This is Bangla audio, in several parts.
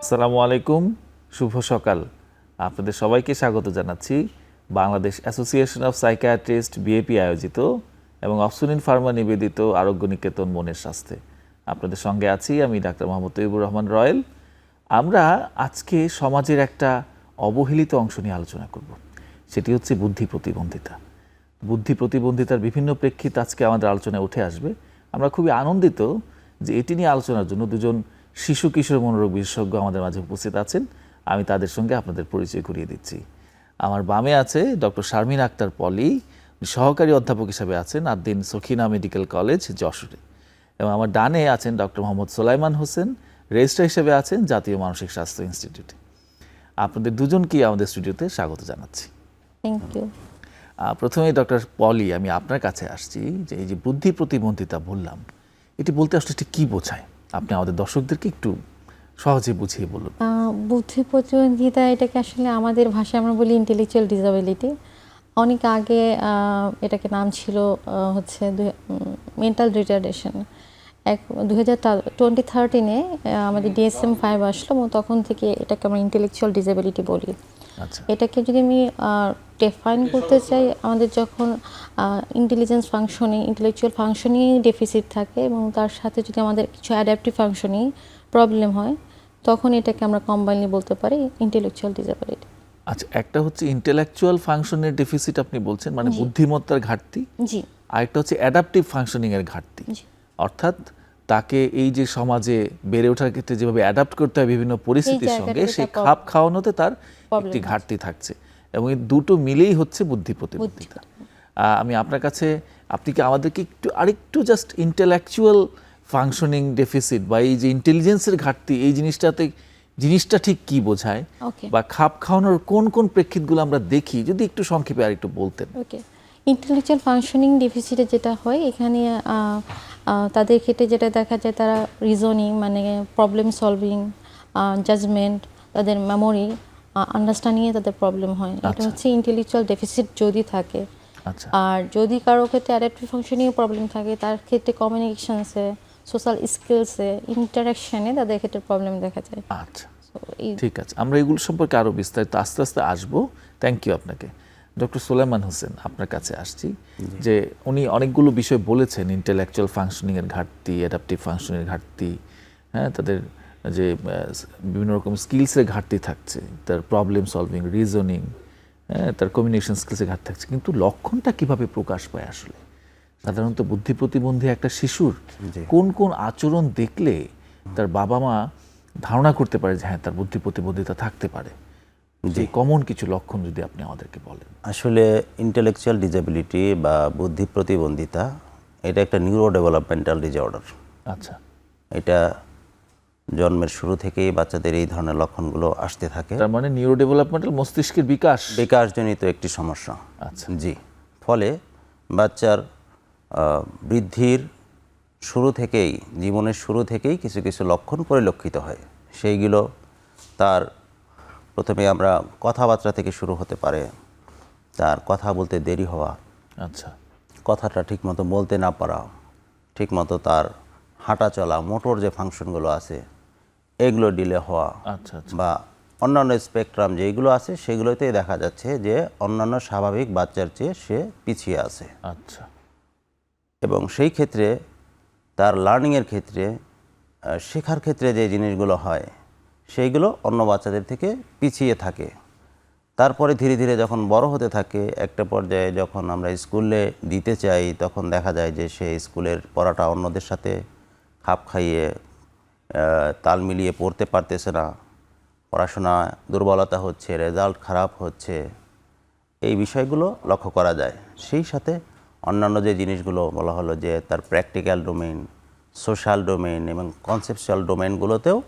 আসসালামু আলাইকুম, শুভ সকাল। আপনাদের সবাইকে স্বাগত জানাচ্ছি Bangladesh association of psychiatrist BAP আয়োজিত এবং অফসুনিন ফার্মা নিবেদিত আরোগ্য নিকেতন মনের স্বাস্থ্যে। আপনাদের সঙ্গে আছি আমি ডাক্তার মোহাম্মদ তৈয়বুর রহমান রয়েল। আমরা আজকে সমাজের একটা অবহেলিত অংশ নিয়ে আলোচনা করব, সেটি হচ্ছে বুদ্ধি প্রতিবন্ধিতা। বুদ্ধি প্রতিবন্ধিতার বিভিন্ন প্রেক্ষিত আজকে আমাদের আলোচনায় উঠে আসবে। আমরা খুবই আনন্দিত যে এটি নিয়ে আলোচনার জন্য দুজন শিশু কিশোর মনোরোগ বিশেষজ্ঞ আমাদের মাঝে উপস্থিত আছেন। আমি তাদের সঙ্গে আপনাদের পরিচয় করিয়ে দিচ্ছি। আমার বামে আছে ডক্টর শারমিন আক্তার পলি, সহকারী অধ্যাপক হিসাবে আছেন আদ্দিন সখিনা মেডিকেল কলেজ যশোরে, এবং আমার ডানে আছেন ডক্টর মোহাম্মদ সোলাইমান হোসেন, রেজিস্ট্রার হিসেবে আছেন জাতীয় মানসিক স্বাস্থ্য ইনস্টিটিউটে। আপনাদের দুজনকেই আমাদের স্টুডিওতে স্বাগত জানাচ্ছি। Thank you. প্রথমেই ডক্টর পলি, আমি আপনার কাছে আসছি যে এই যে বুদ্ধি প্রতিবন্ধিতা বললাম, এটি বলতে আসলে এটি কী বোঝায়? আপনি আমাদের দর্শকদেরকে একটু সহজে বুঝিয়ে বলুন। বুদ্ধি প্রতিবন্ধিতা এটাকে আসলে আমাদের ভাষায় আমরা বলি ইন্টেলেকচুয়াল ডিসএবিলিটি। অনেক আগে এটাকে নাম ছিল হচ্ছে মেন্টাল রিটার্ডেশন। 2013 আমাদের DSM-5 আসলো এবং তখন থেকে এটাকে আমরা ইন্টেলেকচুয়াল ডিসএবিলিটি বলি। আচ্ছা, এটাকে যদি আমি ডিফাইন করতে চাই, আমাদের যখন ইন্টেলেকচুয়াল ফাংশনিং ডেফিসিট থাকে এবং তার সাথে যদি আমাদের কিছু অ্যাডাপটিভ ফাংশনিং প্রবলেম হয়, তখন এটাকে আমরা কম্বাইনলি বলতে পারি ইন্টেলেকচুয়াল ডিসএবিলিটি। আচ্ছা, একটা হচ্ছে ইন্টেলেকচুয়াল ফাংশনের ডেফিসিট আপনি বলছেন, মানে বুদ্ধিমত্তার ঘাটতি। জি। আরেকটা হচ্ছে অ্যাডাপটিভ ফাংশনিং এর ঘাটতি। অর্থাৎ তাকে এই যে সমাজে বেড়ে ওঠার ক্ষেত্রে যেভাবে অ্যাডাপ্ট করতে হয় বিভিন্ন পরিস্থিতির সঙ্গে, সেই খাপ খাওয়ানোতে তার একটি ঘাটতি থাকছে, এবং এই দুটো মিলেই হচ্ছে বুদ্ধি প্রতিবন্ধিতা। আমি আপনার কাছে, আপনি কি আমাদেরকে আরেকটু জাস্ট ইন্টেলেকচুয়াল ফাংশনিং ডেফিসিট বা এই যে ইন্টেলিজেন্সের ঘাটতি, এই জিনিসটা ঠিক কি বোঝায়, বা খাপ খাওয়ানোর কোন কোন প্রেক্ষিতগুলো আমরা দেখি, যদি একটু সংক্ষেপে আর একটু বলতেন। ওকে, ইন্টেলেকচুয়াল ফাংশনিং ডেফিসিটে যেটা হয়, এখানে তাদের ক্ষেত্রে যেটা দেখা যায়, তারা রিজনিং মানে প্রবলেম সলভিং, জাজমেন্ট, তাদের মেমোরি, আন্ডারস্ট্যান্ডিংয়ে তাদের প্রবলেম হয়। এটা হচ্ছে ইন্টেলেকচুয়াল ডেফিসিট যদি থাকে। আর যদি কারো ক্ষেত্রে অ্যাডাপটিভ ফাংশনিংয়ে প্রবলেম থাকে, তার ক্ষেত্রে কমিউনিকেশনসে, সোশ্যাল স্কিলসে, ইন্টারাকশনে তাদের ক্ষেত্রে প্রবলেম দেখা যায়। আচ্ছা, ঠিক আছে, আমরা এগুলো সম্পর্কে আরও বিস্তারিত আস্তে আস্তে আসবো। থ্যাংক ইউ আপনাকে। ডক্টর সোলাইমান হোসেন, আপনার কাছে আসছি যে উনি অনেকগুলো বিষয় বলেছেন, ইন্টেলেকচুয়াল ফাংশনিংয়ের ঘাটতি, অ্যাডাপটিভ ফাংশনের ঘাটতি, হ্যাঁ, তাদের যে বিভিন্ন রকম স্কিলসের ঘাটতি থাকছে, তার প্রবলেম সলভিং, রিজনিং, হ্যাঁ, তার কমিউনিকেশন স্কিলসের ঘাটতি থাকছে, কিন্তু লক্ষণটা কিভাবে প্রকাশ পায় আসলে? সাধারণত বুদ্ধি প্রতিবন্ধী একটা শিশুর কোন কোন আচরণ দেখলে তার বাবা মা ধারণা করতে পারে যে হ্যাঁ, তার বুদ্ধি প্রতিবন্ধিতা থাকতে পারে? যে কমন কিছু লক্ষণ যদি আপনি আমাদেরকে বলেন। আসলে ইন্টেলেকচুয়াল ডিসএবিলিটি বা বুদ্ধি প্রতিবন্ধিতা এটা একটা নিউরো ডেভেলপমেন্টাল ডিসঅর্ডার। আচ্ছা, এটা জন্মের শুরু থেকেই বাচ্চাদের এই ধরনের লক্ষণগুলো আসতে থাকে। তার মানে নিউরো ডেভেলপমেন্টাল মস্তিষ্কের বিকাশজনিত একটি সমস্যা। আচ্ছা, জি, ফলে বাচ্চার বৃদ্ধির শুরু থেকেই, জীবনের শুরু থেকেই কিছু কিছু লক্ষণ পরিলক্ষিত হয়। সেইগুলো তার প্রথমে আমরা কথাবার্তা থেকে শুরু হতে পারে, তার কথা বলতে দেরি হওয়া, আচ্ছা, কথাটা ঠিকমতো বলতে না পারা, ঠিকমতো তার হাঁটা চলা, মোটর যে ফাংশনগুলো আছে এগুলো ডিলে হওয়া, আচ্ছা, বা অন্যান্য স্পেকট্রাম যেগুলো আছে সেগুলোতেই দেখা যাচ্ছে যে অন্যান্য স্বাভাবিক বাচ্চার চেয়ে সে পিছিয়ে আছে। আচ্ছা, এবং সেই ক্ষেত্রে তার লার্নিংয়ের ক্ষেত্রে, শেখার ক্ষেত্রে যে জিনিসগুলো হয় সেইগুলো অন্য বাচ্চাদের থেকে পিছিয়ে থাকে। তারপরে ধীরে ধীরে যখন বড় হতে থাকে, একটা পর্যায়ে যখন আমরা স্কুলে দিতে চাই, তখন দেখা যায় যে সে স্কুলের পড়াটা অন্যদের সাথে খাপ খাইয়ে তাল মিলিয়ে পড়তে পারতেছে না, পড়াশোনা দুর্বলতা হচ্ছে, রেজাল্ট খারাপ হচ্ছে, এই বিষয়গুলো লক্ষ্য করা যায়। সেই সাথে অন্যান্য যে জিনিসগুলো বলা হলো যে তার প্র্যাকটিক্যাল ডোমেইন, সোশ্যাল ডোমেইন এবং কনসেপচুয়াল ডোমেইনগুলোতেও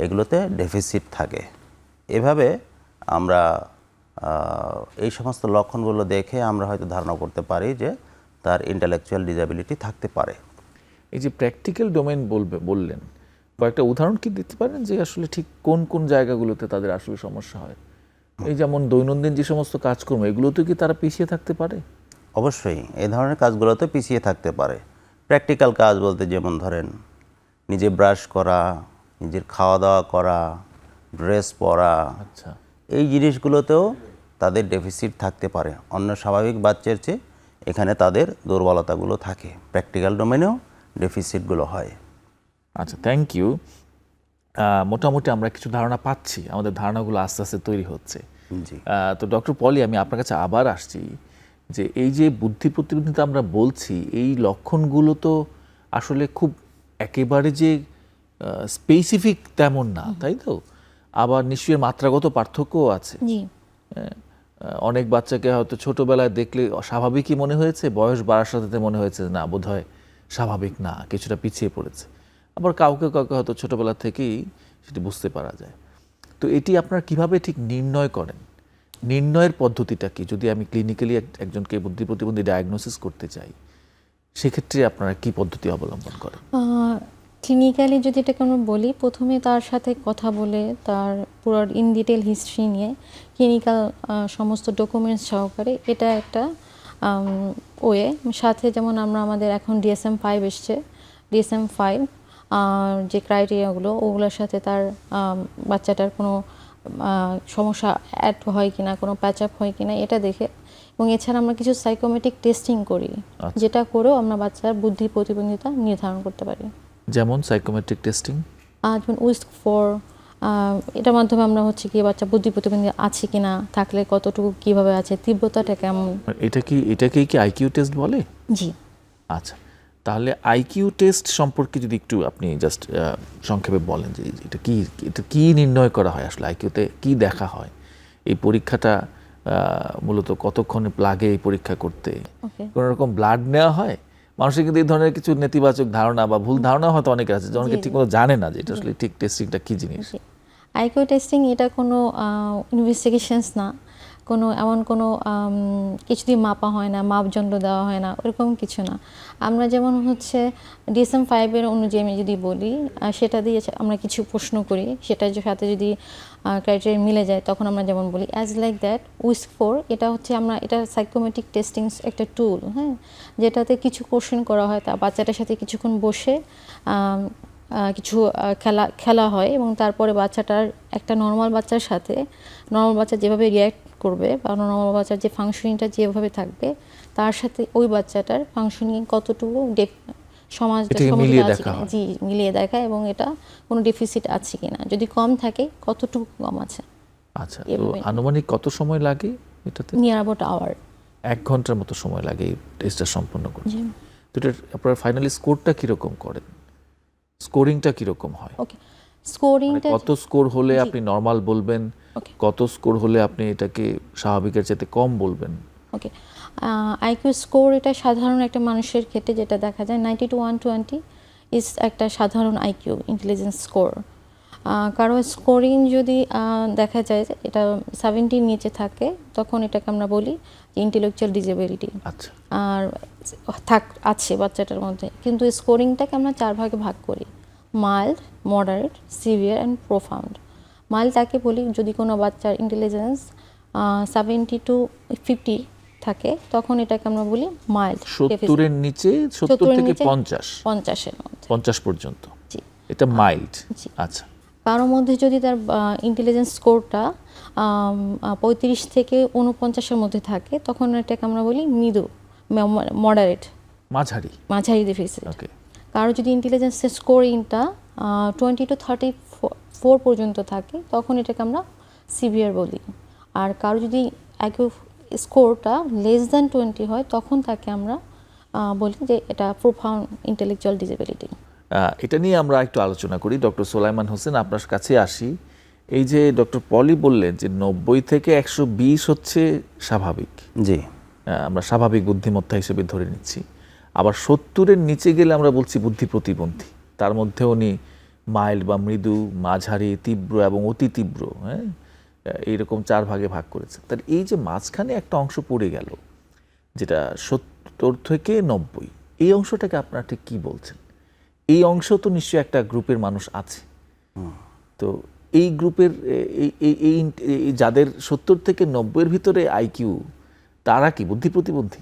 এগুলোতে ডেফিসিট থাকে। এভাবে আমরা এই সমস্ত লক্ষণগুলো দেখে আমরা হয়তো ধারণা করতে পারি যে তার ইন্টেলেকচুয়াল ডিসএবিলিটি থাকতে পারে। এই যে প্র্যাকটিক্যাল ডোমেইন বললেন, কয়েকটা উদাহরণ কি দিতে পারেন যে আসলে ঠিক কোন কোন জায়গাগুলোতে তাদের আসলে সমস্যা হয়? এই যেমন দৈনন্দিন যে সমস্ত কাজকর্ম, এগুলোতে কি তারা পিছিয়ে থাকতে পারে? অবশ্যই এই ধরনের কাজগুলোতে পিছিয়ে থাকতে পারে। প্র্যাকটিক্যাল কাজ বলতে যেমন ধরেন নিজে ব্রাশ করা, নিজের খাওয়া দাওয়া করা, ড্রেস পরা, আচ্ছা এই জিনিসগুলোতেও তাদের ডেফিসিট থাকতে পারে। অন্য স্বাভাবিক বাচ্চার চেয়ে এখানে তাদের দুর্বলতাগুলো থাকে, প্র্যাকটিক্যাল ডোমেনেও ডেফিসিটগুলো হয়। আচ্ছা, থ্যাংক ইউ। মোটামুটি আমরা কিছু ধারণা পাচ্ছি, আমাদের ধারণাগুলো আস্তে আস্তে তৈরি হচ্ছে। জি, তো ডক্টর পলি, আমি আপনার কাছে আবার আসছি যে এই যে বুদ্ধি প্রতিবন্ধিতা আমরা বলছি, এই লক্ষণগুলো তো আসলে খুব একেবারে যে স্পেসিফিক তেমন না, তাই তো? আবার নিশ্চয়ই মাত্রাগত পার্থক্যও আছে। জি। অনেক বাচ্চাকে হয়তো ছোটবেলায় দেখলে স্বাভাবিকই মনে হয়েছে, বয়স বাড়ার সাথে সাথে মনে হয়েছে না, বোধহয় স্বাভাবিক না, কিছুটা পিছিয়ে পড়েছে। আবার কাউকে কাউকে হয়তো ছোটবেলা থেকেই সেটি বুঝতে পারা যায়। তো এটি আপনারা কিভাবে ঠিক নির্ণয় করেন? নির্ণয়ের পদ্ধতিটা কি? যদি আমি ক্লিনিক্যালি একজনকে বুদ্ধি প্রতিবন্ধী ডায়াগনোসিস করতে চাই, সেক্ষেত্রে আপনারা কি পদ্ধতি অবলম্বন করেন? ক্লিনিক্যালি যদি এটাকে আমরা বলি, প্রথমে তার সাথে কথা বলে তার পুরো ইন ডিটেল হিস্ট্রি নিয়ে ক্লিনিক্যাল সমস্ত ডকুমেন্টস সহকারে, এটা একটা ওয়ে। সাথে যেমন আমরা আমাদের এখন DSM-5 এসছে, DSM-5 যে ক্রাইটেরিয়াগুলো, ওগুলোর সাথে তার বাচ্চাটার কোনো সমস্যা অ্যাড হয় কিনা, কোনো প্যাচ আপ হয় কিনা, এটা দেখে। এবং এছাড়া আমরা কিছু সাইকোমেট্রিক টেস্টিং করি, যেটা করেও আমরা বাচ্চার বুদ্ধি প্রতিবন্ধিতা নির্ধারণ করতে পারি। যেমন সাইকোমেট্রিক টেস্টিং, যেমন WISC-4, এটার মাধ্যমে আমরা হচ্ছে কি বাচ্চা বুদ্ধি প্রতিবন্ধী আছে কিনা, থাকলে কতটুকু, কিভাবে আছে, তীব্রতাটা কেমন। এটাকেই কি আইকিউ টেস্ট বলে? জি। আচ্ছা, তাহলে আইকিউ টেস্ট সম্পর্কে যদি একটু আপনি জাস্ট সংক্ষেপে বলেন যে এটা কি নির্ণয় করা হয় আসলে, আইকিউতে কি দেখা হয়? এই পরীক্ষাটা মূলত কতক্ষণ লাগে এই পরীক্ষা করতে? কোনো রকম ব্লাড নেওয়া হয়? মানুষের কিন্তু এই ধরনের কিছু নেতিবাচক ধারণা বা ভুল ধারণা হয়তো অনেকের আছে, অনেকে ঠিক মতো জানে না যে এটা আসলে ঠিক টেস্টিংটা কি জিনিস। আইকিউ টেস্টিং এটা কোনো ইনভেস্টিগেশনস না, কোনো এমন কোনো কিছু দিয়ে মাপা হয় না, মাপদণ্ড দেওয়া হয় না, ওরকম কিছু না। আমরা যেমন হচ্ছে DSM-5 অনুযায়ী আমি যদি বলি, সেটা দিয়ে আমরা কিছু প্রশ্ন করি, সেটার সাথে যদি ক্রাইটেরিয়া মিলে যায়, তখন আমরা যেমন বলি অ্যাজ লাইক দ্যাট। WISC-4 এটা হচ্ছে এটা সাইকোমেট্রিক টেস্টিং একটা টুল, হ্যাঁ, যেটাতে কিছু কোশ্চেন করা হয়, তা বাচ্চাটার সাথে কিছুক্ষণ বসে কিছু খেলা হয়, এবং তারপরে বাচ্চাটার একটা নর্মাল বাচ্চার সাথে, নর্মাল বাচ্চা যেভাবে রিয়্যাক্ট করবে বা নর্মাল বাচ্চার যে ফাংশনিংটা যেভাবে থাকবে, তার সাথে ওই বাচ্চাটার ফাংশনিং কতটুকু মিলিয়ে দেখা, এবং এটা কোনো ডেফিসিট আছে কিনা, যদি কম থাকে কতটুকু কম আছে। আচ্ছা, তো আনুমানিক কত সময় লাগে এটাতে? নিয়ার অ্যাবাউট আওয়ার, 1 ঘন্টার মতো সময় লাগে এই টেস্টটা সম্পন্ন করতে। তো এটার আপনারা ফাইনালি স্কোরটা কিরকম করেন? স্কোরিংটা কিরকম হয়? ওকে, স্কোরিংটা কত স্কোর হলে আপনি নরমাল বলবেন, কত স্কোর হলে আপনি এটাকে স্বাভাবিকের চাইতে কম বলবেন? ওকে, আইকিউ স্কোর এটা সাধারণ একটা মানুষের ক্ষেত্রে যেটা দেখা যায় 90 to 120 ইজ একটা সাধারণ আইকিউ ইন্টেলিজেন্স স্কোর। কারো স্কোরিং যদি দেখা যায় এটা 70 নিচে থাকে, তখন এটাকে আমরা বলি ইন্টেলেকচুয়াল ডিসেবিলিটি। আচ্ছা, আর আছে বাচ্চাটার মধ্যে, কিন্তু স্কোরিংটাকে আমরা 4 ভাগে ভাগ করি: mild, moderate, severe and profound. Mild তাকে বলি যদি কোনো বাচ্চার ইন্টেলিজেন্স 70 to 50 থাকে, তখন এটাকে আমরা বলি মাইল্ড। 70-এর নিচে, 70 থেকে 50-এর মধ্যে, 50 পর্যন্ত, জি, এটা মাইল্ড। আচ্ছা, কারোর মধ্যে যদি তার ইন্টেলিজেন্স স্কোরটা 35 থেকে 49-এর মধ্যে থাকে, তখন এটাকে আমরা বলি মৃদু, মডারেট, মাঝারি ডেফিসিট। কারো যদি ইন্টেলিজেন্সের স্কোরিংটা 20 to 34 পর্যন্ত থাকে, তখন এটাকে আমরা সিভিয়ার বলি। আর কারো যদি আইকিউ স্কোরটা লেস দ্যান 20 হয়, তখন তাকে আমরা বলি যে এটা প্রোফাউন্ড ইন্টেলেকচুয়াল ডিসেবিলিটি। এটা নিয়ে আমরা একটু আলোচনা করি। ডক্টর সোলাইমান হোসেন, আপনার কাছে আসি। এই যে ডক্টর পলি বললেন যে 90 থেকে 120 হচ্ছে স্বাভাবিক, জি, আমরা স্বাভাবিক বুদ্ধিমত্তা হিসেবে ধরে নিচ্ছি। আবার 70-এর নিচে গেলে আমরা বলছি বুদ্ধি প্রতিবন্ধী। তার মধ্যে উনি মাইল্ড বা মৃদু, মাঝারি, তীব্র এবং অতি তীব্র, হ্যাঁ, এইরকম 4 ভাগে ভাগ করেছে। তাহলে এই যে মাঝখানে একটা অংশ পড়ে গেল, যেটা 70 থেকে 90, এই অংশটাকে আপনারা ঠিক কী বলছেন? এই অংশ তো নিশ্চয়ই একটা গ্রুপের মানুষ আছে। তো এই গ্রুপের এই যাদের 70 থেকে 90-এর ভিতরে আইকিউ, তারা কি বুদ্ধি প্রতিবন্ধী?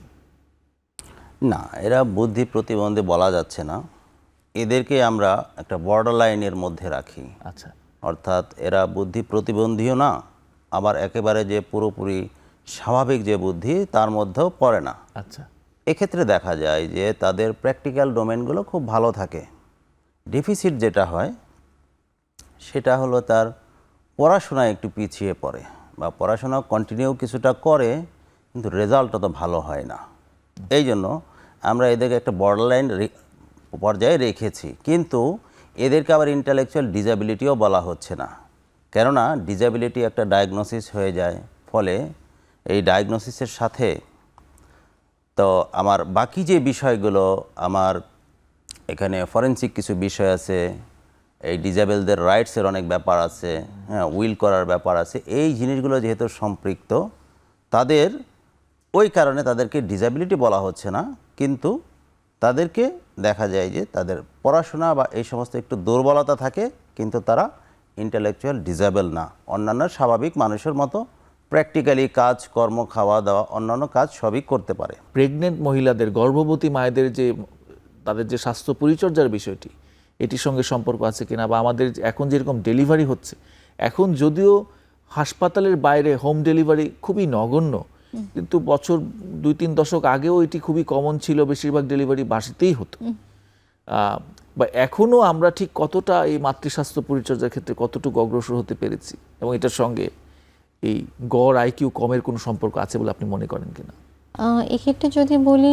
না, এরা বুদ্ধি প্রতিবন্ধী বলা যাচ্ছে না, এদেরকে আমরা একটা বর্ডার লাইনের মধ্যে রাখি। আচ্ছা, অর্থাৎ এরা বুদ্ধি প্রতিবন্ধীও না, আবার একেবারে যে পুরোপুরি স্বাভাবিক যে বুদ্ধি তার মধ্যেও পড়ে না। আচ্ছা, এক্ষেত্রে দেখা যায় যে তাদের প্র্যাকটিক্যাল ডোমেনগুলো খুব ভালো থাকে। ডেফিসিট যেটা হয় সেটা হলো তার পড়াশোনায় একটু পিছিয়ে পড়ে, বা পড়াশোনা কন্টিনিউ কিছুটা করে কিন্তু রেজাল্ট অত ভালো হয় না। এই জন্য আমরা এদেরকে একটা বর্ডারলাইন পর্যায়ে রেখেছি, কিন্তু এদেরকে আবার ইন্টালেকচুয়াল ডিসএবিলিটিও বলা হচ্ছে না, কেননা ডিসএবিলিটি একটা ডায়াগনোসিস হয়ে যায়। ফলে এই ডায়াগনোসিসের সাথে তো আমার বাকি যে বিষয়গুলো, আমার এখানে ফরেনসিক কিছু বিষয় আছে, এই ডিজেবলদের রাইটসের অনেক ব্যাপার আছে, হ্যাঁ, উইল করার ব্যাপার আছে। এই জিনিসগুলো যেহেতু সম্পৃক্ত, তাদের ওই কারণে তাদেরকে ডিসএবিলিটি বলা হচ্ছে না, কিন্তু তাদেরকে দেখা যায় যে তাদের পড়াশোনা বা এই সমস্ত একটু দুর্বলতা থাকে, কিন্তু তারা ইন্টেলেকচুয়াল ডিসেবল না, অন্যান্য স্বাভাবিক মানুষের মতো প্র্যাকটিক্যালি কাজ, কর্ম, খাওয়া দাওয়া, অন্যান্য কাজ সবই করতে পারে। প্রেগনেন্ট মহিলাদের, গর্ভবতী মায়েদের যে তাদের যে স্বাস্থ্য পরিচর্যার বিষয়টি, এটির সঙ্গে সম্পর্ক আছে কিনা, বা আমাদের এখন যেরকম ডেলিভারি হচ্ছে, এখন যদিও হাসপাতালের বাইরে হোম ডেলিভারি খুবই নগণ্য, কিন্তু বছর 2-3 দশক আগেও এটি খুবই কমন ছিল, বেশিরভাগ ডেলিভারি বাসাতেই হতো। বা এখনও আমরা ঠিক কতটা এই মাতৃস্বাস্থ্য পরিচর্যার ক্ষেত্রে কতটুকু অগ্রসর হতে পেরেছি, এবং এটার সঙ্গে এই গড় আইকিউ কমের কোনো সম্পর্ক আছে বলে আপনি মনে করেন কিনা? এক্ষেত্রে যদি বলি,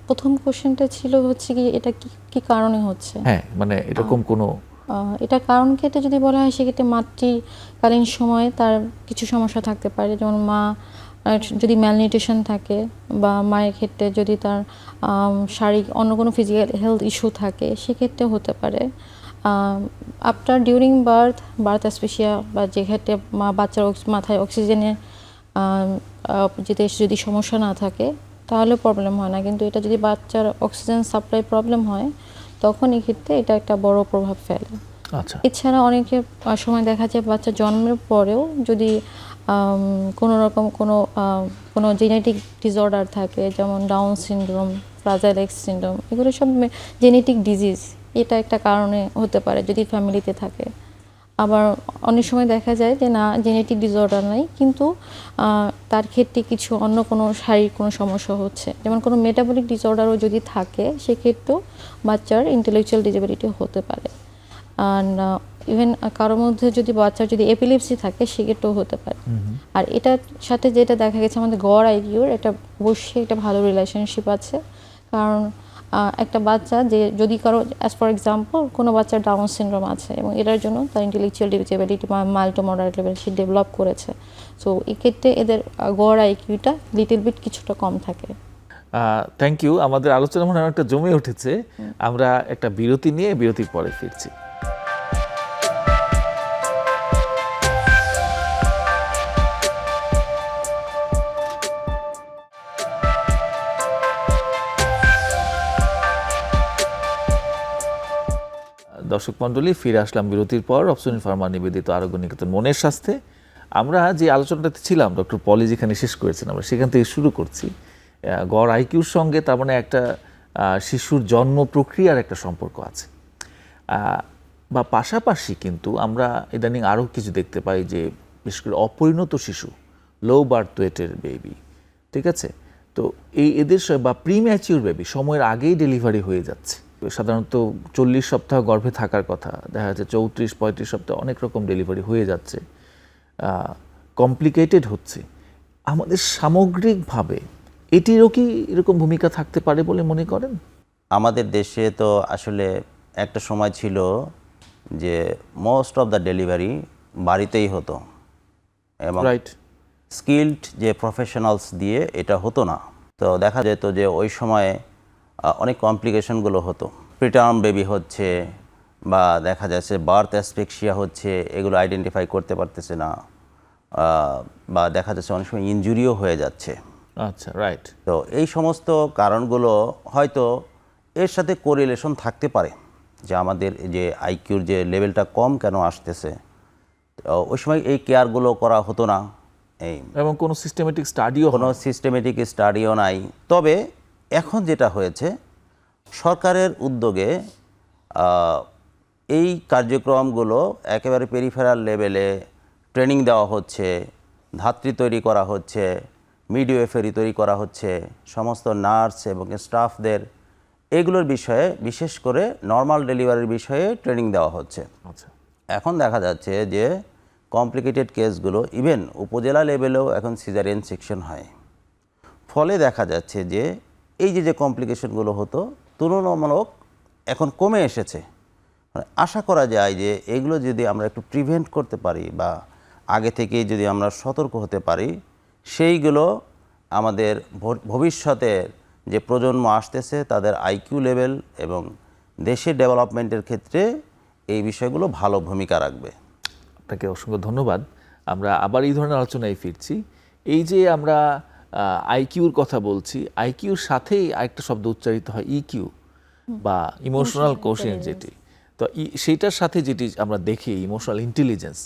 প্রথম কোশ্চেনটা ছিল হচ্ছে কি এটা কি কারণে হচ্ছে। হ্যাঁ, মানে এরকম কোনো এটা কারণ ক্ষেত্রে যদি বলা হয়, সেক্ষেত্রে মাতৃকালীন সময়ে তার কিছু সমস্যা থাকতে পারে, যেমন মা যদি ম্যালনিউট্রিশন থাকে, বা মায়ের ক্ষেত্রে যদি তার শারীরিক অন্য কোনো ফিজিক্যাল হেলথ ইস্যু থাকে, সেক্ষেত্রে হতে পারে। আফটার ডিউরিং বার্থ অ্যাসফিক্সিয়া, বা যে ক্ষেত্রে বাচ্চার মাথায় অক্সিজেনের যদি সমস্যা না থাকে তাহলে প্রবলেম হয় না, কিন্তু এটা যদি বাচ্চার অক্সিজেন সাপ্লাই প্রবলেম হয় তখন এক্ষেত্রে এটা একটা বড় প্রভাব ফেলে। আচ্ছা, এছাড়া অনেকের সময় দেখা যায় বাচ্চা জন্মের পরেও যদি কোনো রকম কোনো জেনেটিক ডিসঅর্ডার থাকে, যেমন down syndrome, fragile x syndrome, এগুলো সব জেনেটিক ডিজিজ, এটা একটা কারণে হতে পারে যদি ফ্যামিলিতে থাকে। আবার অনেক সময় দেখা যায় যে না, জেনেটিক ডিসঅর্ডার নাই, কিন্তু তার ক্ষেত্রে কিছু অন্য কোনো শারীরিক কোনো সমস্যা হচ্ছে, যেমন কোনো মেটাবলিক ডিসঅর্ডারও যদি থাকে, সেক্ষেত্রেও বাচ্চার ইন্টেলেকচুয়াল ডিসেবিলিটি হতে পারে। অ্যান্ড ইভেন কারোর মধ্যে যদি বাচ্চার যদি এপিলেপসি থাকে, সেক্ষেত্রেও হতে পারে। আর এটার সাথে যেটা দেখা গেছে, আমাদের গড় আইকিউর এটা অবশ্যই একটা ভালো রিলেশনশিপ আছে, কারণ একটা বাচ্চা যে যদি কারো, অ্যাজ ফর এক্সাম্পল, কোনো বাচ্চার ডাউন সিনড্রোম আছে এবং এটার জন্য তার ইন্টেলেকচুয়াল ডিসেবিলিটি বা মাইল্ড টু মডারেট লেভেল সে ডেভেলপ করেছে, সো এক্ষেত্রে এদের গড় আইকিউটা লিটল বিট কিছুটা কম থাকে। Thank you. আমাদের আলোচনা মনে হয় একটা জমে উঠেছে। আমরা একটা বিরতি নিয়ে বিরতির পরে ফিরছি। দর্শক মণ্ডলী, ফিরে আসলাম বিরতির পর। অপসনিন ফার্মা নিবেদিত আরোগ্য নিকেতন মনের স্বাস্থ্যে আমরা যে আলোচনাটাতে ছিলাম, ডক্টর পলি যেখানে শেষ করেছেন, আমরা সেখান থেকে শুরু করছি। গড় আইকিউর সঙ্গে তার মানে একটা শিশুর জন্ম প্রক্রিয়ার একটা সম্পর্ক আছে, বা পাশাপাশি কিন্তু আমরা ইদানিং আরও কিছু দেখতে পাই যে বিশেষ করে অপরিণত শিশু, লো বার্থ ওয়েটের বেবি, ঠিক আছে, তো এদের বা প্রিম্যাচিউর বেবি সময়ের আগেই ডেলিভারি হয়ে যাচ্ছে। সাধারণত 40 সপ্তাহ গর্ভে থাকার কথা, দেখা যাচ্ছে 34-35 সপ্তাহ অনেক রকম ডেলিভারি হয়ে যাচ্ছে, কমপ্লিকেটেড হচ্ছে। আমাদের সামগ্রিকভাবে এটিরও কি এরকম ভূমিকা থাকতে পারে বলে মনে করেন? আমাদের দেশে তো আসলে একটা সময় ছিল যে মোস্ট অফ দ্য ডেলিভারি বাড়িতেই হতো, এবং রাইট, স্কিল্ড যে প্রফেশনালস দিয়ে এটা হতো না। তো দেখা যেত যে ওই সময়ে অনেক কমপ্লিকেশনগুলো হতো, প্রিটার্ম বেবি হচ্ছে, বা দেখা যাচ্ছে বার্থ অ্যাসফিক্সিয়া হচ্ছে, এগুলো আইডেন্টিফাই করতে পারতেছে না, বা দেখা যাচ্ছে অনেক সময় ইনজুরিও হয়ে যাচ্ছে। আচ্ছা, রাইট। তো এই সমস্ত কারণগুলো হয়তো এর সাথে কোরিলেশন থাকতে পারে, যে আমাদের যে আইকিউর যে লেভেলটা কম কেন আসতেছে, ওই সময় এই কেয়ারগুলো করা হতো না, এবং কোনো সিস্টেমেটিক স্টাডিও কোনো সিস্টেমেটিক স্টাডিও নাই। তবে এখন যেটা হয়েছে, সরকারের উদ্যোগে এই কার্যক্রমগুলো একেবারে পেরিফেরাল লেভেলে ট্রেনিং দেওয়া হচ্ছে, ধাত্রী তৈরি করা হচ্ছে, মিডওয়েফারি তৈরি করা হচ্ছে, সমস্ত নার্স এবং স্টাফদের এগুলোর বিষয়ে, বিশেষ করে নর্মাল ডেলিভারির বিষয়ে ট্রেনিং দেওয়া হচ্ছে। আচ্ছা, এখন দেখা যাচ্ছে যে কমপ্লিকেটেড কেসগুলো ইভেন উপজেলা লেভেলেও এখন সিজারিয়ান সেকশন হয়। ফলে দেখা যাচ্ছে যে এই যে কমপ্লিকেশনগুলো হতো তুলনামূলক এখন কমে এসেছে। মানে আশা করা যায় যে এগুলো যদি আমরা একটু প্রিভেন্ট করতে পারি বা আগে থেকেই যদি আমরা সতর্ক হতে পারি, সেইগুলো আমাদের ভবিষ্যতের যে প্রজন্ম আসতেছে তাদের আইকিউ লেভেল এবং দেশের ডেভেলপমেন্টের ক্ষেত্রে এই বিষয়গুলো ভালো ভূমিকা রাখবে। আপনাকে অসংখ্য ধন্যবাদ। আমরা আবার এই ধরনের আলোচনায় ফিরছি। এই যে আমরা আইকিউর কথা বলছি, আইকিউর সাথেই আরেকটা শব্দ উচ্চারিত হয় ইকিউ বা ইমোশনাল কোশেন্ট, যেটি তো সেইটার সাথে যেটি আমরা দেখি ইমোশনাল ইন্টেলিজেন্স,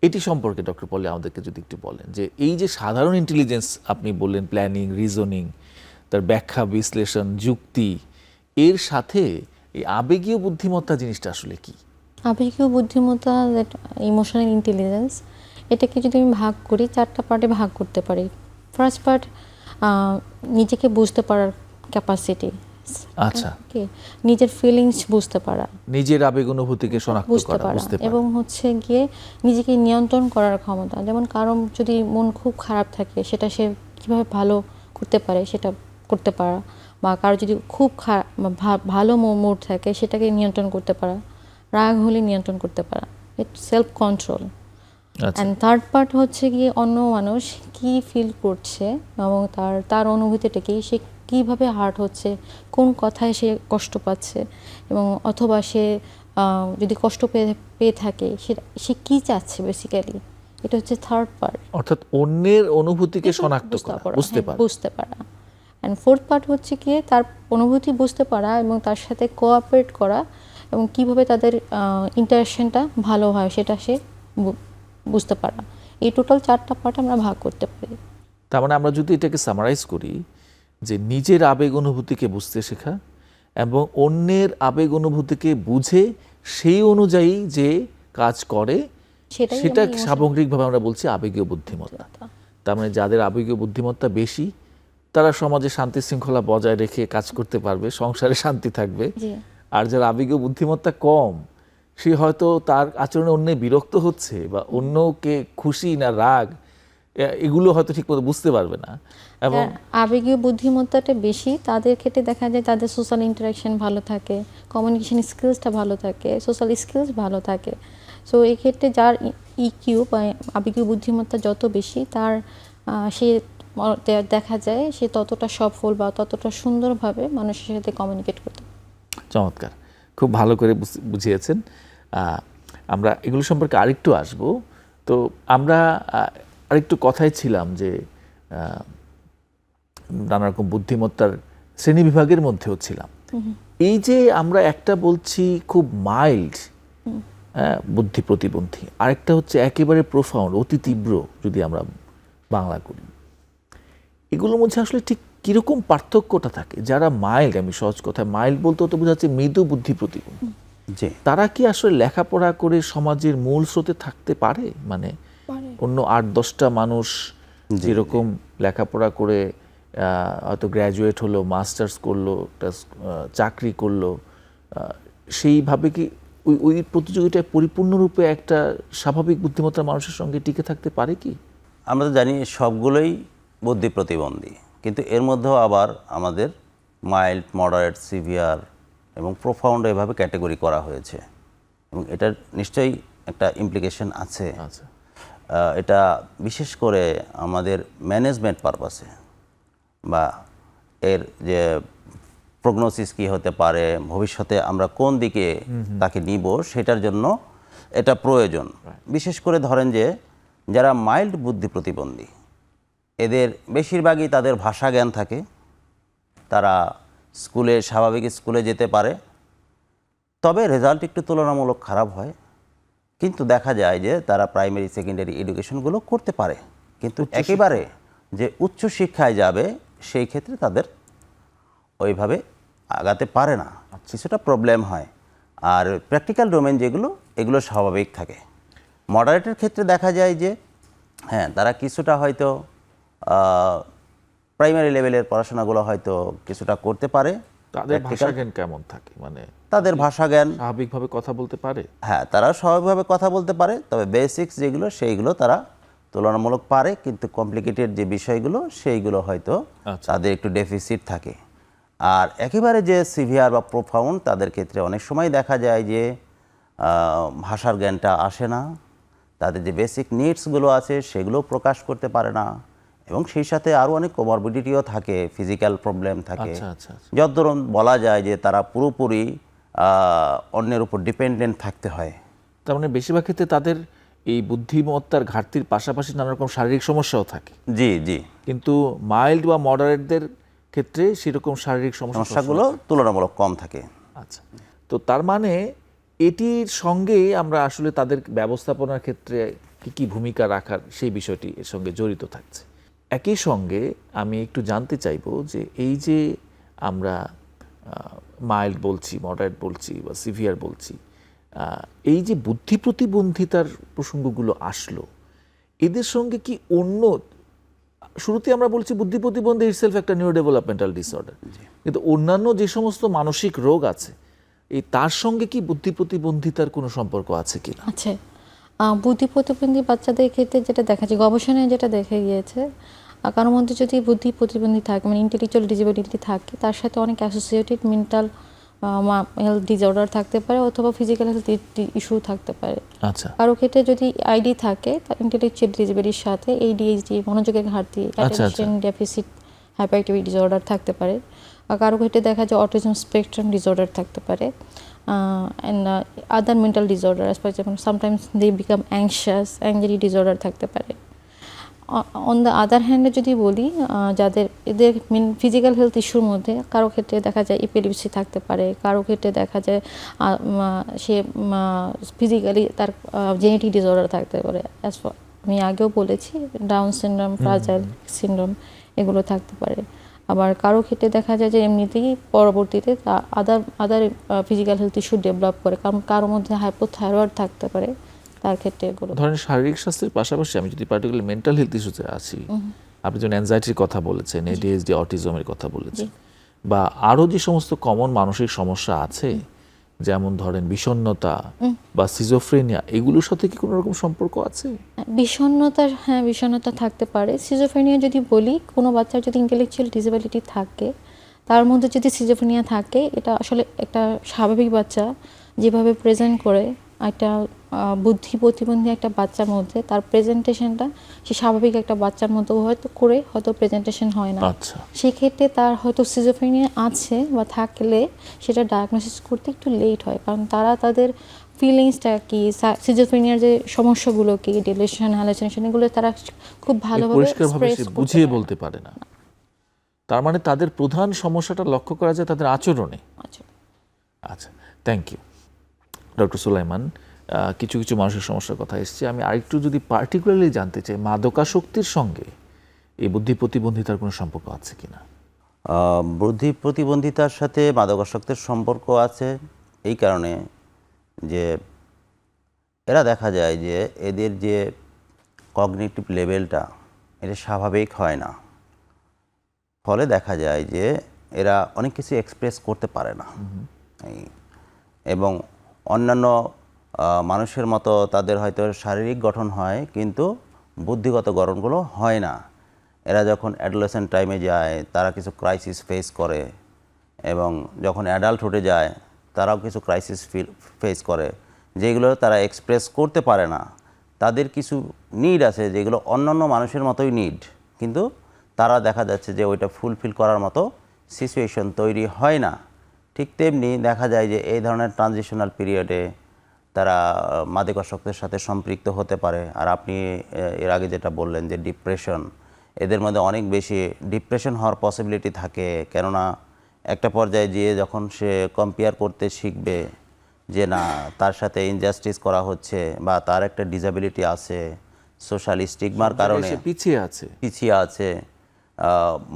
এটি সম্পর্কে ডক্টর পলি আমাদেরকে যদি একটু বলেন যে এই যে সাধারণ ইন্টেলিজেন্স আপনি বললেন, প্ল্যানিং, রিজনিং, তার ব্যাখ্যা, বিশ্লেষণ, যুক্তি, এর সাথে এই আবেগীয় বুদ্ধিমত্তা জিনিসটা আসলে কি? আবেগীয় বুদ্ধিমত্তা, ইমোশনাল ইন্টেলিজেন্স, এটাকে যদি আমি ভাগ করি, 4টা পার্টে ভাগ করতে পারি। ফার্স্ট পার্ট নিজেকে বুঝতে পারার ক্যাপাসিটি, আচ্ছা, নিজের ফিলিংস বুঝতে পারা, নিজের আবেগ অনুভূতিকে শনাক্ত বুঝতে করা, পারা, বুঝতে পারা, এবং হচ্ছে গিয়ে নিজেকে নিয়ন্ত্রণ করার ক্ষমতা। যেমন কারো যদি মন খুব খারাপ থাকে, সেটা সে কিভাবে ভালো করতে পারে সেটা করতে পারা, বা কারো যদি খুব ভালো মুড থাকে সেটাকে নিয়ন্ত্রণ করতে পারা, রাগ হলে নিয়ন্ত্রণ করতে পারা, সেলফ কন্ট্রোল। আচ্ছা, অ্যান্ড থার্ড পার্ট হচ্ছে গিয়ে অন্য মানুষ কি ফিল করছে এবং তার অনুভূতিটা কি, সে কীভাবে হার্ট হচ্ছে, কোন কথায় সে কষ্ট পাচ্ছে, এবং অথবা সে যদি কষ্ট পেয়ে থাকে সে কী চাচ্ছে বেসিক্যালি, এটা হচ্ছে থার্ড পার্ট। অর্থাৎ অন্যের অনুভূতিকে শনাক্ত করা, বুঝতে পারা। অ্যান্ড ফোর্থ পার্ট হচ্ছে গিয়ে তার অনুভূতি বুঝতে পারা এবং তার সাথে কোঅপারেট করা, এবং কিভাবে তাদের ইন্টারেকশনটা ভালো হয় সেটা সে বুঝতে পারা। এই টোটাল 4টা পার্ট আমরা ভাগ করতে পারি। তার মানে আমরা যদি এটাকে সামারাইজ করি, যে নিজের আবেগ অনুভূতিকে বুঝতে শেখা এবং অন্যের আবেগ অনুভূতিকে বুঝে সেই অনুযায়ী যে কাজ করে, সেটা সামগ্রিকভাবে আমরা বলছি আবেগীয় বুদ্ধিমত্তা। তার মানে যাদের আবেগীয় বুদ্ধিমত্তা বেশি, তারা সমাজে শান্তি শৃঙ্খলা বজায় রেখে কাজ করতে পারবে, সংসারে শান্তি থাকবে। আর যারা আবেগীয় বুদ্ধিমত্তা কম, সে হয়তো তার আচরণে অন্য বিরক্ত হচ্ছে বা অন্যকে খুশি না রাগ, এগুলো হয়তো ঠিক মতো বুঝতে পারবে না। এবং আবেগীয় বুদ্ধিমত্তাটা বেশি তাদের ক্ষেত্রে দেখা যায় তাদের সোশ্যাল ইন্টারাকশন ভালো থাকে, কমিউনিকেশন স্কিলসটা ভালো থাকে, সোশ্যাল স্কিলস ভালো থাকে। সো এই ক্ষেত্রে যার ইকিউ বা আবেগীয় বুদ্ধিমত্তা যত বেশি, তার সে দেখা যায় সে ততটা সফল বা ততটা সুন্দরভাবে মানুষের সাথে কমিউনিকেট করতে। চমৎকার, খুব ভালো করে বুঝিয়েছেন। আমরা এগুলো সম্পর্কে আরেকটু আসব। তো আমরা আরেকটু কথাই ছিলাম যে নানা রকম বুদ্ধিমত্তার শ্রেণী বিভাগের মধ্যেও ছিলাম। এই যে আমরা একটা বলছি খুব মাইল্ড বুদ্ধি প্রতিবন্ধী, আরেকটা হচ্ছে একেবারে প্রোফাউন্ড, অতি তীব্র, যদি আমরা বাংলা করি, এগুলোর মধ্যে আসলে ঠিক কিরকম পার্থক্যটা থাকে? যারা মাইল্ড, আমি সহজ কথায় মাইল্ড বলতে তো বোঝাচ্ছে মৃদু বুদ্ধি প্রতিবন্ধী, তারা কি আসলে লেখাপড়া করে সমাজের মূল স্রোতে থাকতে পারে? মানে অন্য 8-10টা মানুষ যেরকম লেখাপড়া করে হয়তো গ্র্যাজুয়েট হলো, মাস্টার্স করলো, চাকরি করলো, সেইভাবে কি ওই প্রতিযোগিতায় পরিপূর্ণরূপে একটা স্বাভাবিক বুদ্ধিমত্তার মানুষের সঙ্গে টিকে থাকতে পারে কি? আমরা তো জানি সবগুলোই বুদ্ধি প্রতিবন্ধী, কিন্তু এর মধ্যেও আবার আমাদের মাইল্ড, মডারেট, সিভিয়ার এবং প্রোফাউন্ড এভাবে ক্যাটেগরি করা হয়েছে, এবং এটার নিশ্চয়ই একটা ইমপ্লিকেশন আছে। আচ্ছা, এটা বিশেষ করে আমাদের ম্যানেজমেন্ট পারপাসে বা এর যে প্রগনোসিস কী হতে পারে, ভবিষ্যতে আমরা কোন দিকে তাকে নিব, সেটার জন্য এটা প্রয়োজন। বিশেষ করে ধরেন যে যারা মাইল্ড বুদ্ধি প্রতিবন্ধী, এদের বেশিরভাগই তাদের ভাষা জ্ঞান থাকে, তারা স্বাভাবিক স্কুলে যেতে পারে, তবে রেজাল্ট একটু তুলনামূলক খারাপ হয়, কিন্তু দেখা যায় যে তারা প্রাইমারি সেকেন্ডারি এডুকেশনগুলো করতে পারে, কিন্তু একেবারে যে উচ্চ শিক্ষায় যাবে সেই ক্ষেত্রে তাদের ওইভাবে আগাতে পারে না, কিছুটা প্রবলেম হয়। আর প্র্যাকটিক্যাল ডোমেন যেগুলো এগুলো স্বাভাবিক থাকে। মডারেটের ক্ষেত্রে দেখা যায় যে হ্যাঁ তারা কিছুটা হয়তো প্রাইমারি লেভেলের পড়াশোনাগুলো হয়তো কিছুটা করতে পারে। তাদের ভাষা জ্ঞান কেমন থাকে, মানে তাদের ভাষা জ্ঞান স্বাভাবিকভাবে কথা বলতে পারে? হ্যাঁ তারা স্বাভাবিকভাবে কথা বলতে পারে, তবে বেসিক্স যেগুলো সেইগুলো তারা তুলনামূলক পারে, কিন্তু কমপ্লিকেটেড যে বিষয়গুলো সেইগুলো হয়তো তাদের একটু ডেফিসিট থাকে। আর একেবারে যে সিভিয়ার বা প্রোফাউন্ড তাদের ক্ষেত্রে অনেক সময় দেখা যায় যে ভাষার জ্ঞানটা আসে না, তাদের যে বেসিক নিডসগুলো আছে সেগুলো প্রকাশ করতে পারে না, এবং সেই সাথে আরও অনেক কোমরবিডিটিও থাকে, ফিজিক্যাল প্রবলেম থাকে। যত ধরুন বলা যায় যে তারা পুরোপুরি অন্যের উপর ডিপেন্ডেন্ট থাকতে হয়। তার মানে বেশিরভাগ ক্ষেত্রে তাদের এই বুদ্ধিমত্তার ঘাটতির পাশাপাশি নানা রকম শারীরিক সমস্যাও থাকে। জি জি, কিন্তু মাইল্ড বা মডারেটদের ক্ষেত্রে সেরকম শারীরিক সমস্যাগুলো তুলনামূলক কম থাকে। আচ্ছা, তো তার মানে এটির সঙ্গে আমরা আসলে তাদের ব্যবস্থাপনার ক্ষেত্রে কি কি ভূমিকা রাখার সেই বিষয়টি এর সঙ্গে জড়িত থাকছে। একই সঙ্গে আমি একটু জানতে চাইবো যে এই যে আমরা মাইল্ড বলছি, মডারেট বলছি বা সিভিয়ার বলছি, এই যে বুদ্ধি প্রতিবন্ধিতার প্রসঙ্গগুলো আসলো, এদের সঙ্গে কি অন্য, শুরুতে আমরা বলছি বুদ্ধি প্রতিবন্ধী ইটসেলফ একটা নিউরো ডেভেলপমেন্টাল ডিসঅর্ডার, কিন্তু অন্যান্য যে সমস্ত মানসিক রোগ আছে এই তার সঙ্গে কি বুদ্ধি প্রতিবন্ধিতার কোনো সম্পর্ক আছে কিনা? আচ্ছা, বুদ্ধি প্রতিবন্ধী বাচ্চাদের ক্ষেত্রে যেটা দেখা যায়, গবেষণায় যেটা দেখা গিয়েছে, কারোর মধ্যে যদি বুদ্ধি প্রতিবন্ধী থাকে মানে ইন্টেলেকচুয়াল ডিসেবিলিটি থাকে, তার সাথে অনেক অ্যাসোসিয়েটেড মেন্টাল হেলথ ডিসঅর্ডার থাকতে পারে অথবা ফিজিক্যাল হেলথ ইস্যু থাকতে পারে। আচ্ছা, কারো ক্ষেত্রে যদি আইডি থাকে ইন্টেলেকচুয়াল ডিসেবিলিটির সাথে ADHD মনোযোগের ঘাটতি, attention deficit hyper activity disorder থাকতে পারে। আর কারো ক্ষেত্রে দেখা যায় অটিজম স্পেকট্রাম ডিসঅর্ডার থাকতে পারে, and other mental disorders, for example, sometimes they become anxious, anxiety disorder থাকতে পারে। অন দ্য আদার হ্যান্ডে যদি বলি, যাদের এদের ফিজিক্যাল হেলথ ইস্যুর মধ্যে কারো ক্ষেত্রে দেখা যায় এপিলেপসি থাকতে পারে, কারো ক্ষেত্রে দেখা যায় সে ফিজিক্যালি তার জেনেটিক ডিসঅর্ডার থাকতে পারে। আমি আগেও বলেছি ডাউন সিনড্রোম, ফ্রাজাইল সিনড্রোম এগুলো থাকতে পারে। আবার কারো ক্ষেত্রে দেখা যায় যে এমনিতেই পরবর্তীতে other physical health issue develop করে, কারণ কারোর মধ্যে হাইপোথাইরয়েড থাকতে পারে, তার ক্ষেত্রে এগুলো। ধরেন শারীরিক স্বাস্থ্যের পাশাপাশি আমি যদি পার্টিকুলার মেন্টাল হেলথ ইস্যুতে আছি, আপনি যেমন অ্যাংজাইটির কথা বলেছেন, ADHD অটিজমের কথা বলেছেন, বা আরও যে সমস্ত কমন মানসিক সমস্যা আছে যেমন ধরেন বিষণ্ণতা বা সিজোফ্রেনিয়া, এগুলোর সাথে কি কোনো রকম সম্পর্ক আছে? বিষণ্ণতা থাকতে পারে। সিজোফ্রেনিয়া যদি বলি, কোনো বাচ্চার যদি ইন্টেলেকচুয়াল ডিসেবিলিটি থাকে, তার মধ্যে যদি সিজোফ্রেনিয়া থাকে, এটা আসলে একটা স্বাভাবিক বাচ্চা যেভাবে প্রেজেন্ট করে, একটা বুদ্ধি প্রতিবন্ধী একটা বাচ্চার মধ্যে তার প্রেজেন্টেশনটা সে স্বাভাবিক একটা বাচ্চার মতো হয়তো প্রেজেন্টেশন হয় না। আচ্ছা, সেক্ষেত্রে তার হয়তো সিজোফ্রেনিয়া আছে বা থাকলে সেটা ডায়াগনোসিস করতে একটু লেট হয়, কারণ তারা তাদের ফিলিংসটা কি, সিজোফ্রেনিয়ার যে সমস্যাগুলো কি, ডিলেশন, হ্যালুসিনেশন, এগুলো তারা খুব ভালোভাবে পরিষ্কারভাবে বুঝিয়ে বলতে পারে না। তার মানে তাদের প্রধান সমস্যাটা লক্ষ্য করা যায় তাদের আচরণে। আচ্ছা, থ্যাংক ইউ ডক্টর সুলাইমান। কিছু কিছু মানসিক সমস্যার কথা এসছে, আমি আরেকটু যদি পার্টিকুলারলি জানতে চাই মাদকাসক্তির সঙ্গে এই বুদ্ধি প্রতিবন্ধিতার কোনো সম্পর্ক আছে কিনা? বুদ্ধি প্রতিবন্ধিতার সাথে মাদকাসক্তের সম্পর্ক আছে এই কারণে যে এরা দেখা যায় যে এদের যে কগনিটিভ লেভেলটা এটা স্বাভাবিক হয় না, ফলে দেখা যায় যে এরা অনেক কিছু এক্সপ্রেস করতে পারে না, এবং অন্যান্য মানুষের মতো তাদের হয়তো শারীরিক গঠন হয় কিন্তু বুদ্ধিগত গঠনগুলো হয় না। এরা যখন অ্যাডোলেসেন্ট টাইমে যায় তারা কিছু ক্রাইসিস ফেস করে, এবং যখন অ্যাডাল্টহুডে যায় তারাও কিছু ক্রাইসিস ফেস করে, যেগুলো তারা এক্সপ্রেস করতে পারে না। তাদের কিছু নিড আছে যেগুলো অন্যান্য মানুষের মতোই নিড, কিন্তু তারা দেখা যাচ্ছে যে ওইটা ফুলফিল করার মতো সিচুয়েশন তৈরি হয় না। ঠিক তেমনি দেখা যায় যে এই ধরনের ট্রানজিশনাল পিরিয়ডে তারা মাদকাসক্তের সাথে সম্পৃক্ত হতে পারে। আর আপনি এর আগে যেটা বললেন যে ডিপ্রেশন, এদের মধ্যে অনেক বেশি ডিপ্রেশন হওয়ার পসিবিলিটি থাকে, কেননা একটা পর্যায়ে গিয়ে যখন সে কম্পেয়ার করতে শিখবে যে না তার সাথে ইনজাস্টিস করা হচ্ছে বা তার একটা ডিসএবিলিটি আছে, সোশ্যাল স্টিগমার কারণে পিছিয়ে আছে,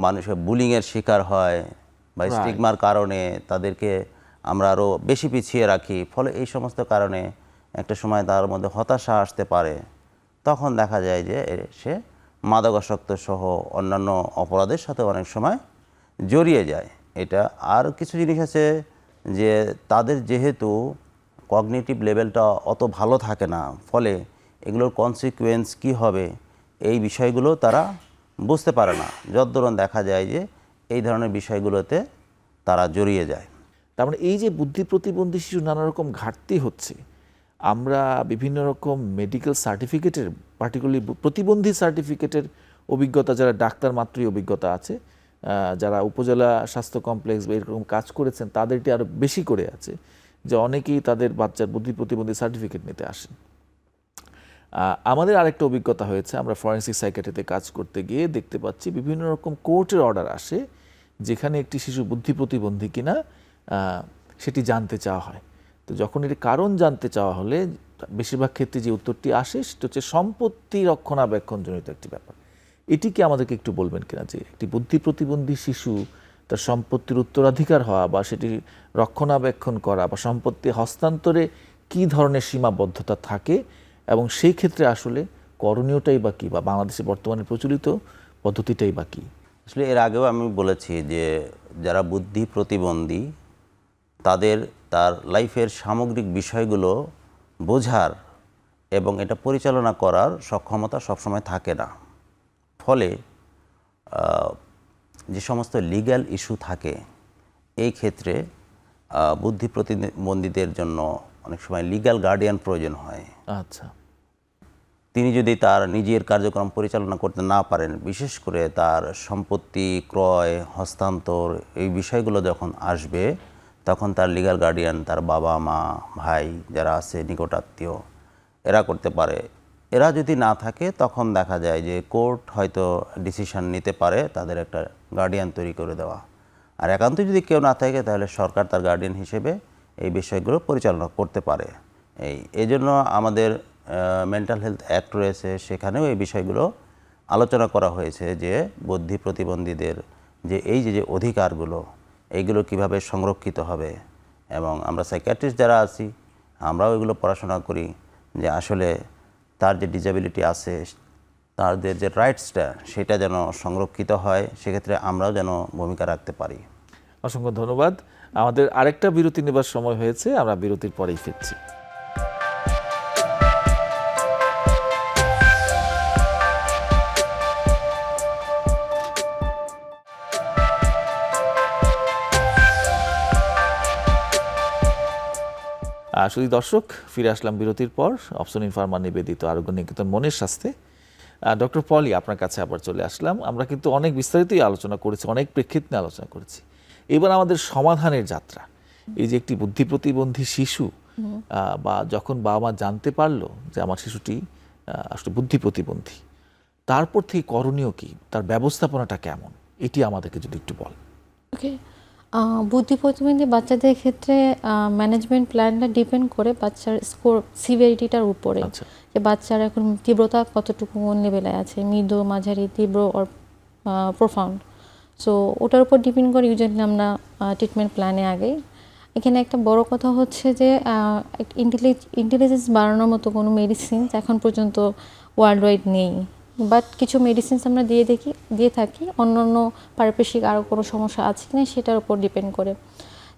মানুষের বুলিংয়ের শিকার হয় বা স্টিগমার কারণে তাদেরকে আমরা আরও বেশি পিছিয়ে রাখি। ফলে এই সমস্ত কারণে একটা সময় তার মধ্যে হতাশা আসতে পারে। তখন দেখা যায় যে সে মাদকাসক্ত সহ অন্যান্য অপরাধের সাথে অনেক সময় জড়িয়ে যায়। এটা আর কিছু জিনিস আছে যে তাদের যেহেতু কগনিটিভ লেভেলটা অত ভালো থাকে না, ফলে এগুলোর কনসিকুয়েন্স কি হবে এই বিষয়গুলো তারা বুঝতে পারে না। যদ্দরুন দেখা যায় যে এই ধরনের বিষয়গুলোতে তারা জড়িয়ে যায়। তার মানে এই যে বুদ্ধি প্রতিবন্ধী শিশু নানা রকম ঘাটতি হচ্ছে, আমরা বিভিন্ন রকম মেডিকেল সার্টিফিকেটের, পার্টিকুলারলি প্রতিবন্ধী সার্টিফিকেটের অভিজ্ঞতা, যারা ডাক্তার মাত্রই অভিজ্ঞতা আছে, যারা উপজেলা স্বাস্থ্য কমপ্লেক্স বা এরকম কাজ করেছেন, তাদেরটি আরও বেশি করে আছে যে অনেকেই তাদের বাচ্চার বুদ্ধি প্রতিবন্ধী সার্টিফিকেট নিতে আসেন। আমাদের আরেকটা অভিজ্ঞতা হয়েছে, আমরা ফরেন্সিক সাইকিয়াট্রিতে কাজ করতে গিয়ে দেখতে পাচ্ছি বিভিন্ন রকম কোর্টের অর্ডার আসে যেখানে একটি শিশু বুদ্ধি প্রতিবন্ধী কিনা সেটি জানতে চাওয়া হয়। তো যখন এর কারণ জানতে চাওয়া হলে বেশিরভাগ ক্ষেত্রে যে উত্তরটি আসে সেটা হচ্ছে সম্পত্তি রক্ষণাবেক্ষণজনিত একটি ব্যাপার। এটি কি আমাদেরকে একটু বলবেন কিনা যে একটি বুদ্ধি প্রতিবন্ধী শিশু তার সম্পত্তির উত্তরাধিকার হওয়া বা সেটি রক্ষণাবেক্ষণ করা বা সম্পত্তি হস্তান্তরে কি ধরনের সীমাবদ্ধতা থাকে এবং সেই ক্ষেত্রে আসলে করণীয়টাই বা কী, বা বাংলাদেশে বর্তমানে প্রচলিত পদ্ধতিটাই বা কী? আসলে এর আগেও আমি বলেছি যে যারা বুদ্ধি প্রতিবন্ধী তার লাইফের সামগ্রিক বিষয়গুলো বোঝার এবং এটা পরিচালনা করার সক্ষমতা সবসময় থাকে না। ফলে যে সমস্ত লিগ্যাল ইস্যু থাকে এই ক্ষেত্রে বুদ্ধি প্রতিবন্ধীদের জন্য অনেক সময় লিগ্যাল গার্ডিয়ান প্রয়োজন হয়। আচ্ছা, তিনি যদি তার নিজের কার্যক্রম পরিচালনা করতে না পারেন, বিশেষ করে তার সম্পত্তি ক্রয় হস্তান্তর এই বিষয়গুলো যখন আসবে, তখন তার লিগ্যাল গার্ডিয়ান তার বাবা মা ভাই যারা আছে নিকটাত্মীয় এরা করতে পারে। এরা যদি না থাকে তখন দেখা যায় যে কোর্ট হয়তো ডিসিশন নিতে পারে তাদের একটা গার্ডিয়ান তৈরি করে দেওয়া। আর একান্ত যদি কেউ না থাকে তাহলে সরকার তার গার্ডিয়ান হিসেবে এই বিষয়গুলো পরিচালনা করতে পারে। এই জন্য আমাদের মেন্টাল হেলথ অ্যাক্ট রয়েছে, সেখানেও এই বিষয়গুলো আলোচনা করা হয়েছে যে বুদ্ধি প্রতিবন্ধীদের যে এই যে অধিকারগুলো এইগুলো কিভাবে সংরক্ষিত হবে। এবং আমরা সাইকিয়াট্রিস্ট যারা আছি আমরাও এগুলো পড়াশোনা করি যে আসলে তার যে ডিসেবিলিটি আছে তাদের যে রাইটসটা সেটা যেন সংরক্ষিত হয়, সেক্ষেত্রে আমরাও যেন ভূমিকা রাখতে পারি। অসংখ্য ধন্যবাদ। আমাদের আরেকটা বিরতি নেবার সময় হয়েছে, আমরা বিরতির পরেই ফিরছি। শুধু দর্শক, ফিরে আসলাম বিরতির পর। অপসনিন ফার্মা নিবেদিত আরোগ্য নিকেতন মনের স্বাস্থ্যে ডক্টর পলি আপনার কাছে আবার চলে আসলাম। আমরা কিন্তু অনেক বিস্তারিতই আলোচনা করেছি, অনেক প্রেক্ষিত নিয়ে আলোচনা করেছি। এবার আমাদের সমাধানের যাত্রা, এই যে একটি বুদ্ধি প্রতিবন্ধী শিশু বা যখন বাবা মা জানতে পারলো যে আমার শিশুটি আসলে বুদ্ধি প্রতিবন্ধী, তারপর থেকে করণীয় কি, তার ব্যবস্থাপনাটা কেমন, এটি আমাদেরকে যদি একটু বল। ওকে, বুদ্ধি প্রতিবন্ধী বাচ্চাদের ক্ষেত্রে ম্যানেজমেন্ট প্ল্যানটা ডিপেন্ড করে বাচ্চার স্কোর সিভিয়ারিটিটার উপরে। আচ্ছা, যে বাচ্চার এখন তীব্রতা কতটুকু কোন লেভেলে আছে, মৃদু মাঝারি তীব্র অর প্রোফাউন্ড। সো ওটার উপর ডিপেন্ড করে ইউজুয়ালি আমরা ট্রিটমেন্ট প্ল্যানে আগে। এখানে একটা বড় কথা হচ্ছে যে ইন্টেলিজেন্স বাড়ানোর মতো কোনো মেডিসিন এখন পর্যন্ত ওয়ার্ল্ড ওয়াইড নেই, বাট কিছু মেডিসিনস আমরা দিয়ে থাকি অন্য পারিপার্শ্বিক আরও কোনো সমস্যা আছে কিনা সেটার উপর ডিপেন্ড করে।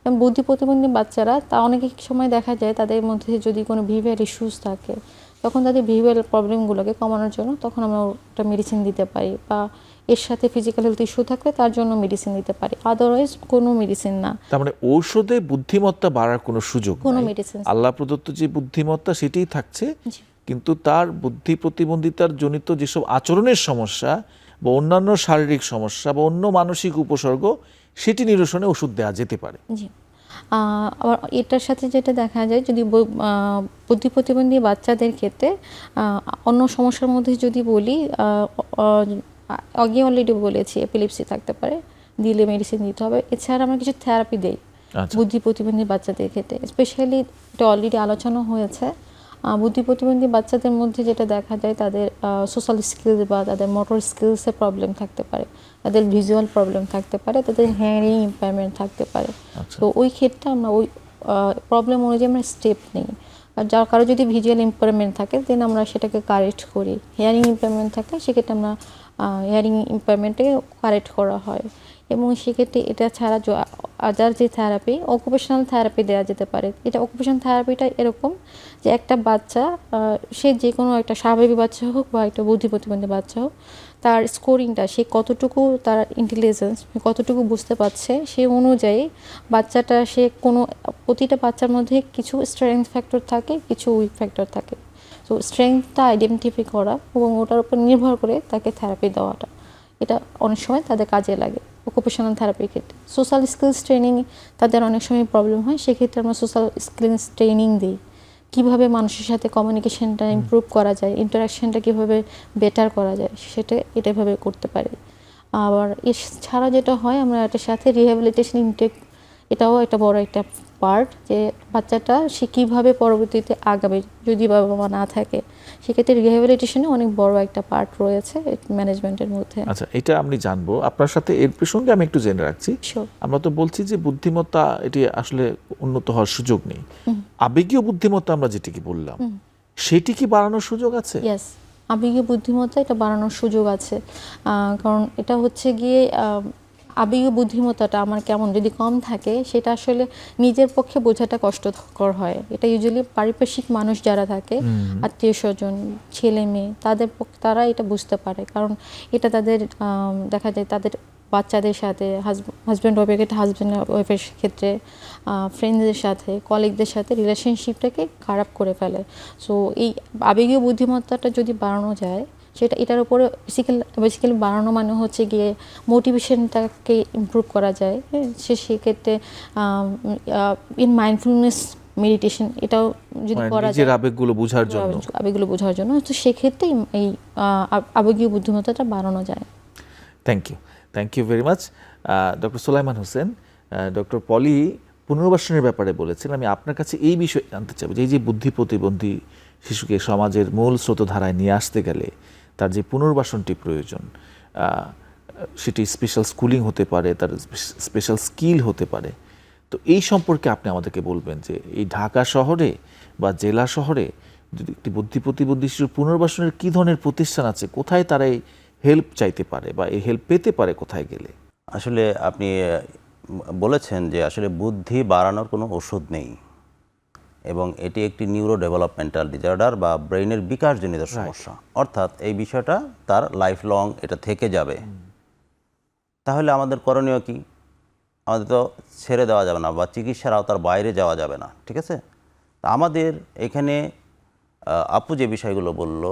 এবং বুদ্ধি প্রতিবন্ধী বাচ্চারা তা অনেক সময় দেখা যায় তাদের মধ্যে যদি কোনো বিহেভিয়ার ইস্যুস থাকে, তখন তাদের বিহেভিয়ার প্রবলেমগুলোকে কমানোর জন্য তখন আমরা ওটা মেডিসিন দিতে পারি, বা এর সাথে ফিজিক্যাল হেলথ ইস্যু থাকলে তার জন্য মেডিসিন দিতে পারি, আদারওয়াইজ কোনো মেডিসিন না। তার মানে ঔষধে বুদ্ধিমত্তা বাড়ার কোনো সুযোগ কোনো নাই। মেডিসিন আল্লাহ প্রদত্ত যে বুদ্ধিমত্তা সেটাই থাকছে, কিন্তু তার বুদ্ধি প্রতিবন্ধিতার জনিত যেসব আচরণের সমস্যা বা অন্যান্য শারীরিক সমস্যা বা অন্য মানসিক উপসর্গ, সেটি নিরসনে ওষুধ দেওয়া যেতে পারে। জি, আবার এটার সাথে যেটা দেখা যায় যদি বুদ্ধি প্রতিবন্ধী বাচ্চাদের ক্ষেত্রে অন্য সমস্যার মধ্যে যদি বলি, আগে অলরেডি বলেছি এপিলেপসি থাকতে পারে, দিলে মেডিসিন দিতে হবে। এছাড়া আমরা কিছু থেরাপি দেই বুদ্ধি প্রতিবন্ধী বাচ্চাদের ক্ষেত্রে, স্পেশালি এটা অলরেডি আলোচনা হয়েছে। বুদ্ধি প্রতিবন্ধী বাচ্চাদের মধ্যে যেটা দেখা যায় তাদের সোশ্যাল স্কিলস বা তাদের মোটর স্কিলসের প্রবলেম থাকতে পারে, তাদের ভিজুয়াল প্রবলেম থাকতে পারে, তাদের হিয়ারিং ইম্পায়ারমেন্ট থাকতে পারে। তো ওই ক্ষেত্রে আমরা ওই প্রবলেম অনুযায়ী আমরা স্টেপ নিই। আর যার কারো যদি ভিজুয়াল ইম্পায়ারমেন্ট থাকে দেন আমরা সেটাকে কারেক্ট করি। হিয়ারিং ইম্পায়ারমেন্ট থাকলে সেক্ষেত্রে আমরা হিয়ারিং ইম্পায়ারমেন্টটাকে কারেক্ট করা হয়। এবং সেক্ষেত্রে এটা ছাড়া আদার যে থেরাপি, অকুপেশনাল থেরাপি দেওয়া যেতে পারে। এটা অকুপেশনাল থেরাপিটা এরকম যে একটা বাচ্চা, সে যে কোনো একটা স্বাভাবিক বাচ্চা হোক বা একটা বুদ্ধি প্রতিবন্ধী বাচ্চা হোক, তার স্কোরিংটা, সে কতটুকু তার ইন্টেলিজেন্স কতটুকু বুঝতে পারছে, সে অনুযায়ী বাচ্চাটা প্রতিটা বাচ্চার মধ্যে কিছু স্ট্রেংথ ফ্যাক্টর থাকে, কিছু উইক ফ্যাক্টর থাকে। তো স্ট্রেংথটা আইডেন্টিফাই করা এবং ওটার উপর নির্ভর করে তাকে থেরাপি দেওয়াটা, এটা অনেক সময় তাদের কাজে লাগে অকুপেশনাল থেরাপির ক্ষেত্রে। সোশ্যাল স্কিলস ট্রেনিং তাদের অনেক সময় প্রবলেম হয়, সেক্ষেত্রে আমরা সোশ্যাল স্কিলস ট্রেনিং দিই। কীভাবে মানুষের সাথে কমিউনিকেশনটা ইমপ্রুভ করা যায়, ইন্টারাকশনটা কীভাবে বেটার করা যায়, এটাভাবে করতে পারি। আবার এছাড়া যেটা হয়, আমরা এটার সাথে রিহ্যাবিলিটেশন ইনটেক, এটাও একটা বড় একটা পার্ট, যে বাচ্চাটা সে কীভাবে পরবর্তীতে আগাবে যদি বাবা মা না থাকে। সেক্ষেত্রে রিহ্যাবিলিটেশনে অনেক বড় একটা পার্ট রয়েছে ম্যানেজমেন্টের মধ্যে। আচ্ছা, এটা আমি জানবো আপনার সাথে। এর প্রসঙ্গে আমি একটু জেনে রাখছি, Sure. আমরা তো বলছি যে বুদ্ধিমত্তা এটি আসলে উন্নত হওয়ার সুযোগ নেই। আবেগীয় বুদ্ধিমত্তা আমরা যেটিকে বললাম, সেটি কি বাড়ানোর সুযোগ আছে? ইয়েস, আবেগীয় বুদ্ধিমত্তা এটা বাড়ানোর সুযোগ আছে। কারণ এটা হচ্ছে গিয়ে আবেগীয় বুদ্ধিমত্তাটা আমার কেমন যদি কম থাকে, সেটা আসলে নিজের পক্ষে বোঝাটা কষ্টকর হয়। এটা ইউজুয়ালি পারিপার্শ্বিক মানুষ যারা থাকে, আত্মীয় স্বজন, ছেলে মেয়ে, তারা এটা বুঝতে পারে। কারণ এটা তাদের দেখা যায় তাদের বাচ্চাদের সাথে, হাজব্যান্ড ওয়াইফের ক্ষেত্রে হাজব্যান্ড ওয়াইফের ক্ষেত্রে, ফ্রেন্ডসদের সাথে, কলিগদের সাথে রিলেশনশিপটাকে খারাপ করে ফেলে। সো এই আবেগীয় বুদ্ধিমত্তাটা যদি বাড়ানো যায়, এটার উপরে বেসিক্যালি বাড়ানো মানে হচ্ছে গিয়ে মোটিভেশনটাকে ইমপ্রুভ করা যায়। সেক্ষেত্রে ইন মাইন্ডফুলনেস মেডিটেশন, এটাও যদি করা যায় নিজের আবেগগুলো বোঝার জন্য, তো সেক্ষেত্রে এই আবেগীয় বুদ্ধিমত্তাটা বাড়ানো যায়। Thank you very much doctor Sulaiman Hossain. Doctor Poly পুনর্বাসনের ব্যাপারে বলেছেন। আমি আপনার কাছে এই বিষয়ে জানতে চাইব যে এই যে বুদ্ধি প্রতিবন্ধী শিশুকে সমাজের মূল স্রোতধারায় নিয়ে আসতে গেলে তার যে পুনর্বাসনটি প্রয়োজন, সেটি স্পেশাল স্কুলিং হতে পারে, তার স্পেশাল স্কিল হতে পারে। তো এই সম্পর্কে আপনি আমাদেরকে বলবেন যে এই ঢাকা শহরে বা জেলা শহরে যদি একটি বুদ্ধি প্রতিবন্ধী শিশুর পুনর্বাসনের কী ধরনের প্রতিষ্ঠান আছে, কোথায় তারা এই হেল্প চাইতে পারে বা এই হেল্প পেতে পারে কোথায় গেলে? আসলে আপনি বলেছেন যে আসলে বুদ্ধি বাড়ানোর কোনো ওষুধ নেই, এবং এটি একটি নিউরো ডেভেলপমেন্টাল ডিসঅর্ডার বা ব্রেইনের বিকাশজনিত সমস্যা। অর্থাৎ এই বিষয়টা তার লাইফ লং এটা থেকে যাবে। তাহলে আমাদের করণীয় কি? আমাদের তো ছেড়ে দেওয়া যাবে না বা চিকিৎসার আওতার বাইরে যাওয়া যাবে না, ঠিক আছে? আমাদের এখানে আপু যে বিষয়গুলো বলল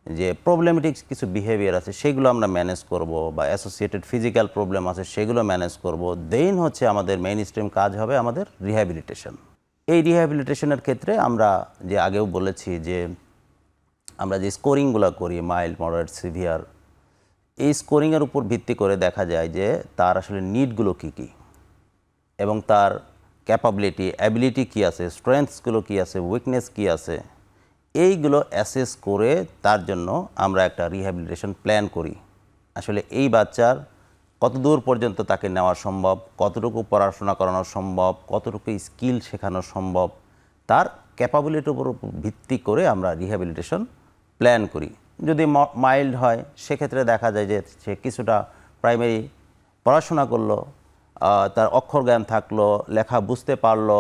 যে প্রবলেমেটিক কিছু বিহেভিয়ার আছে, সেগুলো আমরা ম্যানেজ করব, বা অ্যাসোসিয়েটেড ফিজিক্যাল প্রবলেম আছে সেগুলো ম্যানেজ করব। দেন হচ্ছে আমাদের মেইন স্ট্রিম কাজ হবে আমাদের রিহ্যাবিলিটেশন। এই রিহ্যাবিলিটেশনের ক্ষেত্রে আমরা যে আগেও বলেছি যে আমরা যে স্কোরিংগুলো করি, মাইল্ড, মডারেট, সিভিয়ার, এই স্কোরিংয়ের উপর ভিত্তি করে দেখা যায় যে তার আসলে নিডগুলো কী কী, এবং তার ক্যাপাবিলিটি, অ্যাবিলিটি কী আছে, স্ট্রেংথসগুলো কী আছে, উইকনেস কী আছে, এইগুলো অ্যাসেস করে তার জন্য আমরা একটা রিহ্যাবিলিটেশন প্ল্যান করি। আসলে এই বাচ্চার কত দূর পর্যন্ত তাকে নেওয়া সম্ভব, কতটুকু পড়াশোনা করানো সম্ভব, কতটুকু স্কিল শেখানো সম্ভব, তার ক্যাপাবিলিটির উপর ভিত্তি করে আমরা রিহ্যাবিলিটেশন প্ল্যান করি। যদি মাইল্ড হয় সেক্ষেত্রে দেখা যায় যে সে কিছুটা প্রাইমারি পড়াশোনা করলো, তার অক্ষর জ্ঞান থাকলো, লেখা বুঝতে পারলো,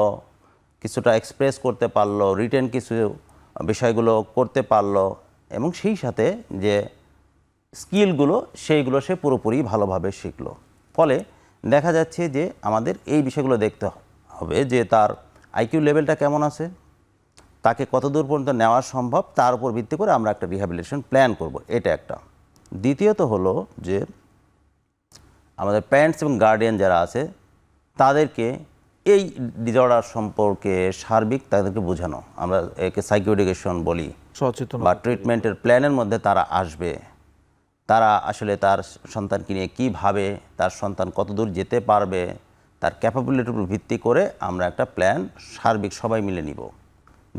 কিছুটা এক্সপ্রেস করতে পারলো, রিটেন কিছু বিষয়গুলো করতে পারলো, এবং সেই সাথে যে স্কিলগুলো সেইগুলো সে পুরোপুরি ভালোভাবে শিখলো। ফলে দেখা যাচ্ছে যে আমাদের এই বিষয়গুলো দেখতে হবে যে তার আইকিউ লেভেলটা কেমন আছে, তাকে কত দূর পর্যন্ত নেওয়া সম্ভব, তার উপর ভিত্তি করে আমরা একটা রিহ্যাবিলিটেশন প্ল্যান করব। এটা একটা। দ্বিতীয়ত হলো যে আমাদের প্যারেন্টস এবং গার্ডিয়ান যারা আছে তাদেরকে এই ডিসঅর্ডার সম্পর্কে সার্বিক তাদেরকে বোঝানো, আমরা একে সাইকো এডুকেশন বলি, সচেতন বা ট্রিটমেন্টের প্ল্যানের মধ্যে তারা আসবে। তারা আসলে তার সন্তানকে নিয়ে কীভাবে, তার সন্তান কতদূর যেতে পারবে, তার ক্যাপাবিলিটির উপর ভিত্তি করে আমরা একটা প্ল্যান সার্বিক সবাই মিলে নিব।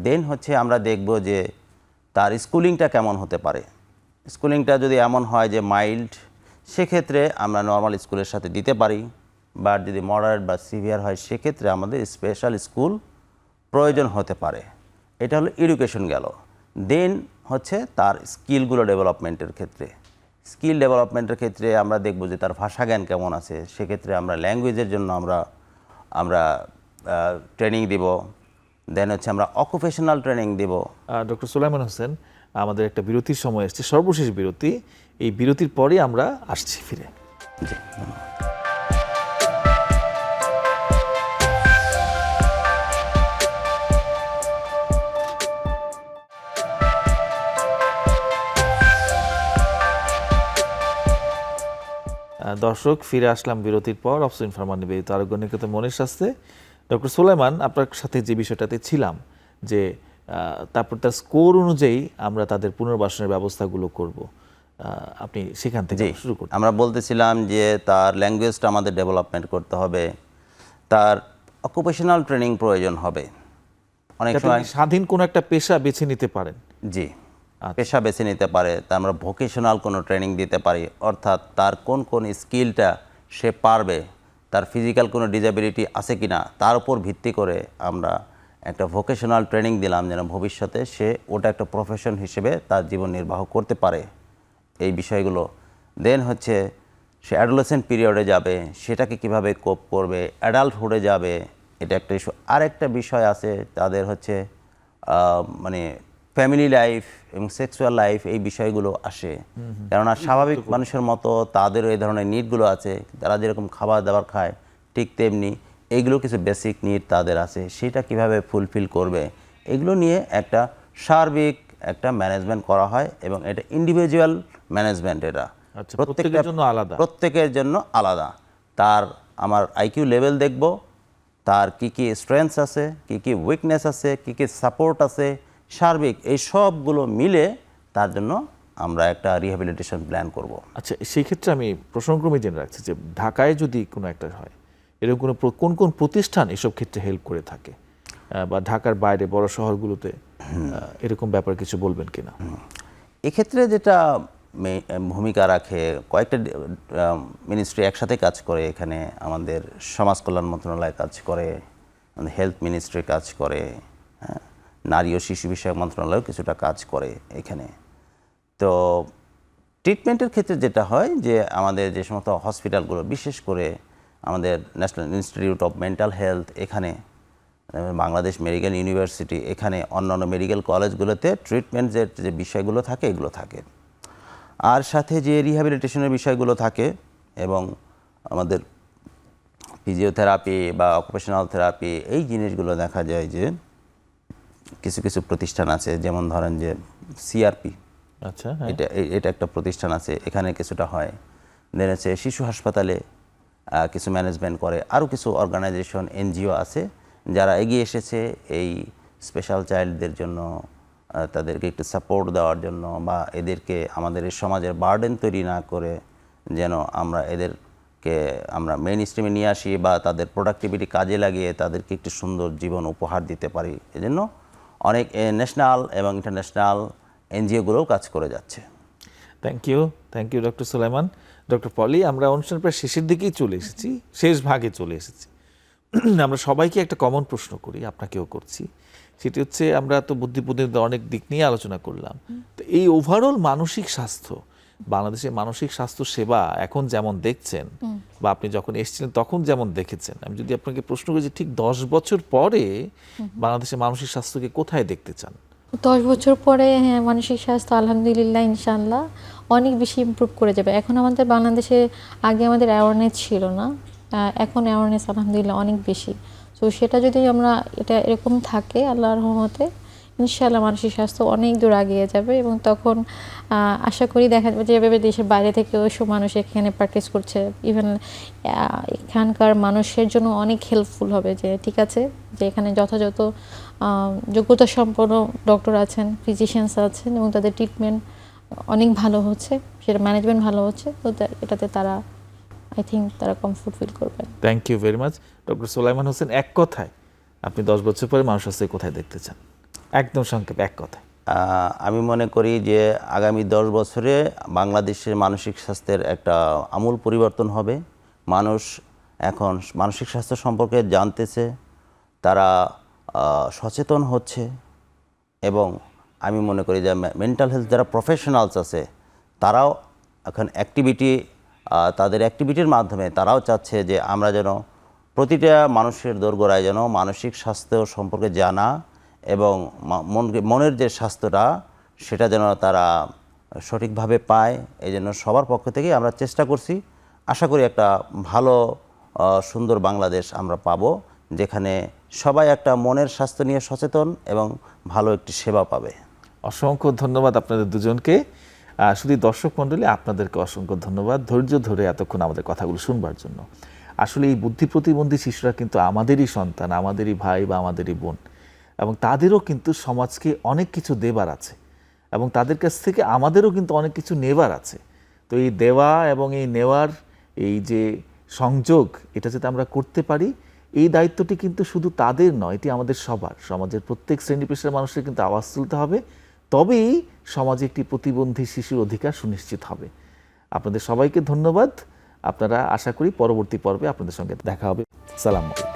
দেন হচ্ছে আমরা দেখব যে তার স্কুলিংটা কেমন হতে পারে। স্কুলিংটা যদি এমন হয় যে মাইল্ড, সেক্ষেত্রে আমরা নর্মাল স্কুলের সাথে দিতে পারি, বা যদি মডারেট বা সিভিয়ার হয় সেক্ষেত্রে আমাদের স্পেশাল স্কুল প্রয়োজন হতে পারে। এটা হলো এডুকেশন গেল। দেন হচ্ছে তার স্কিলগুলো ডেভেলপমেন্টের ক্ষেত্রে, স্কিল ডেভেলপমেন্টের ক্ষেত্রে আমরা দেখব যে তার ভাষা জ্ঞান কেমন আছে। সেক্ষেত্রে আমরা ল্যাঙ্গুয়েজের জন্য আমরা ট্রেনিং দিব। দেন হচ্ছে আমরা অকুপেশনাল ট্রেনিং দিব। ডক্টর সুলাইমান হোসেন, আমাদের একটা বিরতির সময় এসেছে, সর্বশেষ বিরতি। এই বিরতির পরে আমরা আসছি ফিরে। জি, দর্শক, ফিরে আসলাম বিরতির পর। অফসুইন ফার্মা নিবেদিত আরোগ্য নিকেতন মনের স্বাস্থ্যে ডক্টর সুলাইমান, আপনার সাথে যে বিষয়টাতে ছিলাম যে তারপর তার স্কোর অনুযায়ী আমরা তাদের পুনর্বাসনের ব্যবস্থাগুলো করব, আপনি সেখান থেকে শুরু করুন। আমরা বলতেছিলাম যে তার ল্যাঙ্গুয়েজটা আমাদের ডেভেলপমেন্ট করতে হবে, তার অকুপেশনাল ট্রেনিং প্রয়োজন হবে। অনেক যাতে সময় তিনি স্বাধীন কোনো একটা পেশা বেছে নিতে পারেন। জি, পেশা বেছে নিতে পারে। তা আমরা ভোকেশনাল কোনো ট্রেনিং দিতে পারি, অর্থাৎ তার কোন কোন স্কিলটা সে পারবে, তার ফিজিক্যাল কোনো ডিসেবিলিটি আছে কি না, তার উপর ভিত্তি করে আমরা একটা ভোকেশনাল ট্রেনিং দিলাম, যেন ভবিষ্যতে সে ওটা একটা প্রফেশন হিসেবে তার জীবন নির্বাহ করতে পারে, এই বিষয়গুলো। দেন হচ্ছে সে অ্যাডোলেসেন্ট পিরিয়ডে যাবে, সেটাকে কিভাবে কোপ করবে, অ্যাডাল্টহুডে যাবে, এটা একটা ইস্যু। আরেকটা বিষয় আছে তাদের হচ্ছে মানে ফ্যামিলি লাইফ এবং সেক্সুয়াল লাইফ, এই বিষয়গুলো আসে। কেননা স্বাভাবিক মানুষের মতো তাদেরও এই ধরনের নিডগুলো আছে। তারা যেরকম খাবার দাবার খায় ঠিক তেমনি এইগুলো কিছু বেসিক নিড তাদের আছে, সেটা কিভাবে ফুলফিল করবে, এগুলো নিয়ে একটা সার্বিক একটা ম্যানেজমেন্ট করা হয়। এবং এটা ইন্ডিভিজুয়াল ম্যানেজমেন্ট, এটা আচ্ছা, প্রত্যেকের জন্য আলাদা। প্রত্যেকের জন্য আলাদা। তার আমার আইকিউ লেভেল দেখব, তার কি কি স্ট্রেংথস আছে, কি কি উইকনেস আছে, কি কি সাপোর্ট আছে, সার্বিক এই সবগুলো মিলে তার জন্য আমরা একটা রিহ্যাবিলিটেশন প্ল্যান করব। আচ্ছা, সেই ক্ষেত্রে আমি প্রসঙ্গক্রমে জেনে রাখছি যে ঢাকায় যদি কোনো একটা হয়, এরকম কোনো কোন কোন প্রতিষ্ঠান এসব ক্ষেত্রে হেল্প করে থাকে, বা ঢাকার বাইরে বড় শহরগুলোতে এরকম ব্যাপার কিছু বলবেন কিনা? এক্ষেত্রে যেটা ভূমিকা রাখে, কয়েকটা মিনিস্ট্রি একসাথে কাজ করে। এখানে আমাদের সমাজ কল্যাণ মন্ত্রণালয় কাজ করে, আমাদের হেলথ মিনিস্ট্রি কাজ করে, হ্যাঁ, নারী ও শিশু বিষয়ক মন্ত্রণালয় কিছুটা কাজ করে এখানে। তো ট্রিটমেন্টের ক্ষেত্রে যেটা হয় যে আমাদের যে সমস্ত হসপিটালগুলো, বিশেষ করে আমাদের national institute of mental health, এখানে বাংলাদেশ মেডিকেল ইউনিভার্সিটি, এখানে অন্যান্য মেডিকেল কলেজগুলোতে ট্রিটমেন্টের যে বিষয়গুলো থাকে এগুলো থাকে। আর সাথে যে রিহ্যাবিলিটেশনের বিষয়গুলো থাকে, এবং আমাদের ফিজিওথেরাপি বা অকুপেশনাল থেরাপি, এই জিনিসগুলো দেখা যায় যে কিছু কিছু প্রতিষ্ঠান আছে, যেমন ধরেন যে সিআরপি, আচ্ছা, এটা একটা প্রতিষ্ঠান আছে, এখানে কিছুটা হয়। দেন হচ্ছে শিশু হাসপাতালে কিছু ম্যানেজমেন্ট করে। আরও কিছু অর্গানাইজেশন, এনজিও আছে যারা এগিয়ে এসেছে এই স্পেশাল চাইল্ডদের জন্য, তাদেরকে একটু সাপোর্ট দেওয়ার জন্য, বা এদেরকে আমাদের এই সমাজের বার্ডেন তৈরি না করে যেন আমরা এদেরকে আমরা মেইন স্ট্রিমে নিয়ে আসি, বা তাদের প্রোডাক্টিভিটি কাজে লাগিয়ে তাদেরকে একটু সুন্দর জীবন উপহার দিতে পারি। এজন্য অনেক ন্যাশনাল এবং ইন্টারন্যাশনাল এনজিওগুলোও কাজ করে যাচ্ছে। Thank you doctor Sulaiman. Doctor Poly, আমরা অনুষ্ঠানের প্রায় শেষের দিকেই চলে এসেছি, শেষ ভাগে চলে এসেছি। আমরা সবাইকে একটা কমন প্রশ্ন করি, আপনাকেও করছি। সেটি হচ্ছে, আমরা তো বুদ্ধিবুদ্ধির অনেক দিক নিয়ে আলোচনা করলাম, তো এই ওভারঅল মানসিক স্বাস্থ্য, বাংলাদেশের মানসিক স্বাস্থ্য সেবা এখন যেমন দেখছেন, বা আপনি যখন এসেছিলেন তখন যেমন দেখেছেন, আমি যদি আপনাকে প্রশ্ন করি যে ঠিক 10 বছর পরে বাংলাদেশের মানসিক স্বাস্থ্যকে কোথায় দেখতে চান? 10 বছর পরে, হ্যাঁ, মানসিক স্বাস্থ্য আলহামদুলিল্লাহ ইনশাআল্লাহ অনেক বেশি ইমপ্রুভ করে যাবে। এখন আমাদের বাংলাদেশে, আগে আমাদের অ্যাওয়ারনেস ছিল না, এখন অ্যাওয়ারনেস আলহামদুলিল্লাহ অনেক বেশি। তো সেটা যদি আমরা এটা এরকম থাকে আল্লাহর রহমতে, ইনশাআল্লাহ মানসিক স্বাস্থ্য অনেক দূর এগিয়ে যাবে। এবং তখন আশা করি দেখা যাবে যে এভাবে দেশের বাইরে থেকে ওইসব মানুষ এখানে প্র্যাকটিস করছে, ইভেন এখানকার মানুষের জন্য অনেক হেল্পফুল হবে। যে ঠিক আছে, যে এখানে যথাযথ যোগ্যতা সম্পন্ন ডক্টর আছেন, ফিজিশিয়ানস আছেন, এবং তাদের ট্রিটমেন্ট অনেক ভালো হচ্ছে, সেটা ম্যানেজমেন্ট ভালো হচ্ছে। তো এটাতে তারা, আই থিঙ্ক, তারা কমফোর্ট ফিল করবেন। Thank you very much. Doctor Sulaiman Hossain, এক কথায় আপনি 10 বছর পরে মানুষ স্বাস্থ্য কোথায় দেখতে চান? একদম সংক্ষেপে এক কথায়। আমি মনে করি যে আগামী 10 বছরে বাংলাদেশের মানসিক স্বাস্থ্যের একটা আমূল পরিবর্তন হবে। মানুষ এখন মানসিক স্বাস্থ্য সম্পর্কে জানতেছে, তারা সচেতন হচ্ছে, এবং আমি মনে করি যে মেন্টাল হেলথ যারা প্রফেশনালস আছে তারাও এখন তাদের অ্যাক্টিভিটির মাধ্যমে তারাও চাচ্ছে যে আমরা যেন প্রতিটা মানুষের দোরগোড়ায় যেন মানসিক স্বাস্থ্য সম্পর্কে জানা এবং মনের যে স্বাস্থ্যটা সেটা যেন তারা সঠিকভাবে পায়। এই জন্য সবার পক্ষ থেকে আমরা চেষ্টা করছি। আশা করি একটা ভালো সুন্দর বাংলাদেশ আমরা পাবো, যেখানে সবাই একটা মনের স্বাস্থ্য নিয়ে সচেতন এবং ভালো একটি সেবা পাবে। অসংখ্য ধন্যবাদ আপনাদের দুজনকে। শুধু দর্শক মণ্ডলী, আপনাদেরকে অসংখ্য ধন্যবাদ ধৈর্য ধরে এতক্ষণ আমাদের কথাগুলো শুনবার জন্য। আসলে এই বুদ্ধি প্রতিবন্ধী শিশুরা কিন্তু আমাদেরই সন্তান, আমাদেরই ভাই বা আমাদেরই বোন, এবং তাদেরও কিন্তু সমাজকে অনেক কিছু দেবার আছে এবং তাদের কাছ থেকে আমাদেরও কিন্তু অনেক কিছু নেবার আছে। তো এই দেওয়া এবং এই নেওয়ার এই যে সংযোগ, এটা যাতে আমরা করতে পারি, এই দায়িত্বটি কিন্তু শুধু তাদের নয়, এটি আমাদের সবার। সমাজের প্রত্যেক শ্রেণী পেশার মানুষের কিন্তু আওয়াজ তুলতে হবে, তবেই সমাজে একটি প্রতিবন্ধী শিশুর অধিকার সুনিশ্চিত হবে। আপনাদের সবাইকে ধন্যবাদ। আপনারা, আশা করি পরবর্তী পর্বে আপনাদের সঙ্গে দেখা হবে। সালাম আলাইকুম।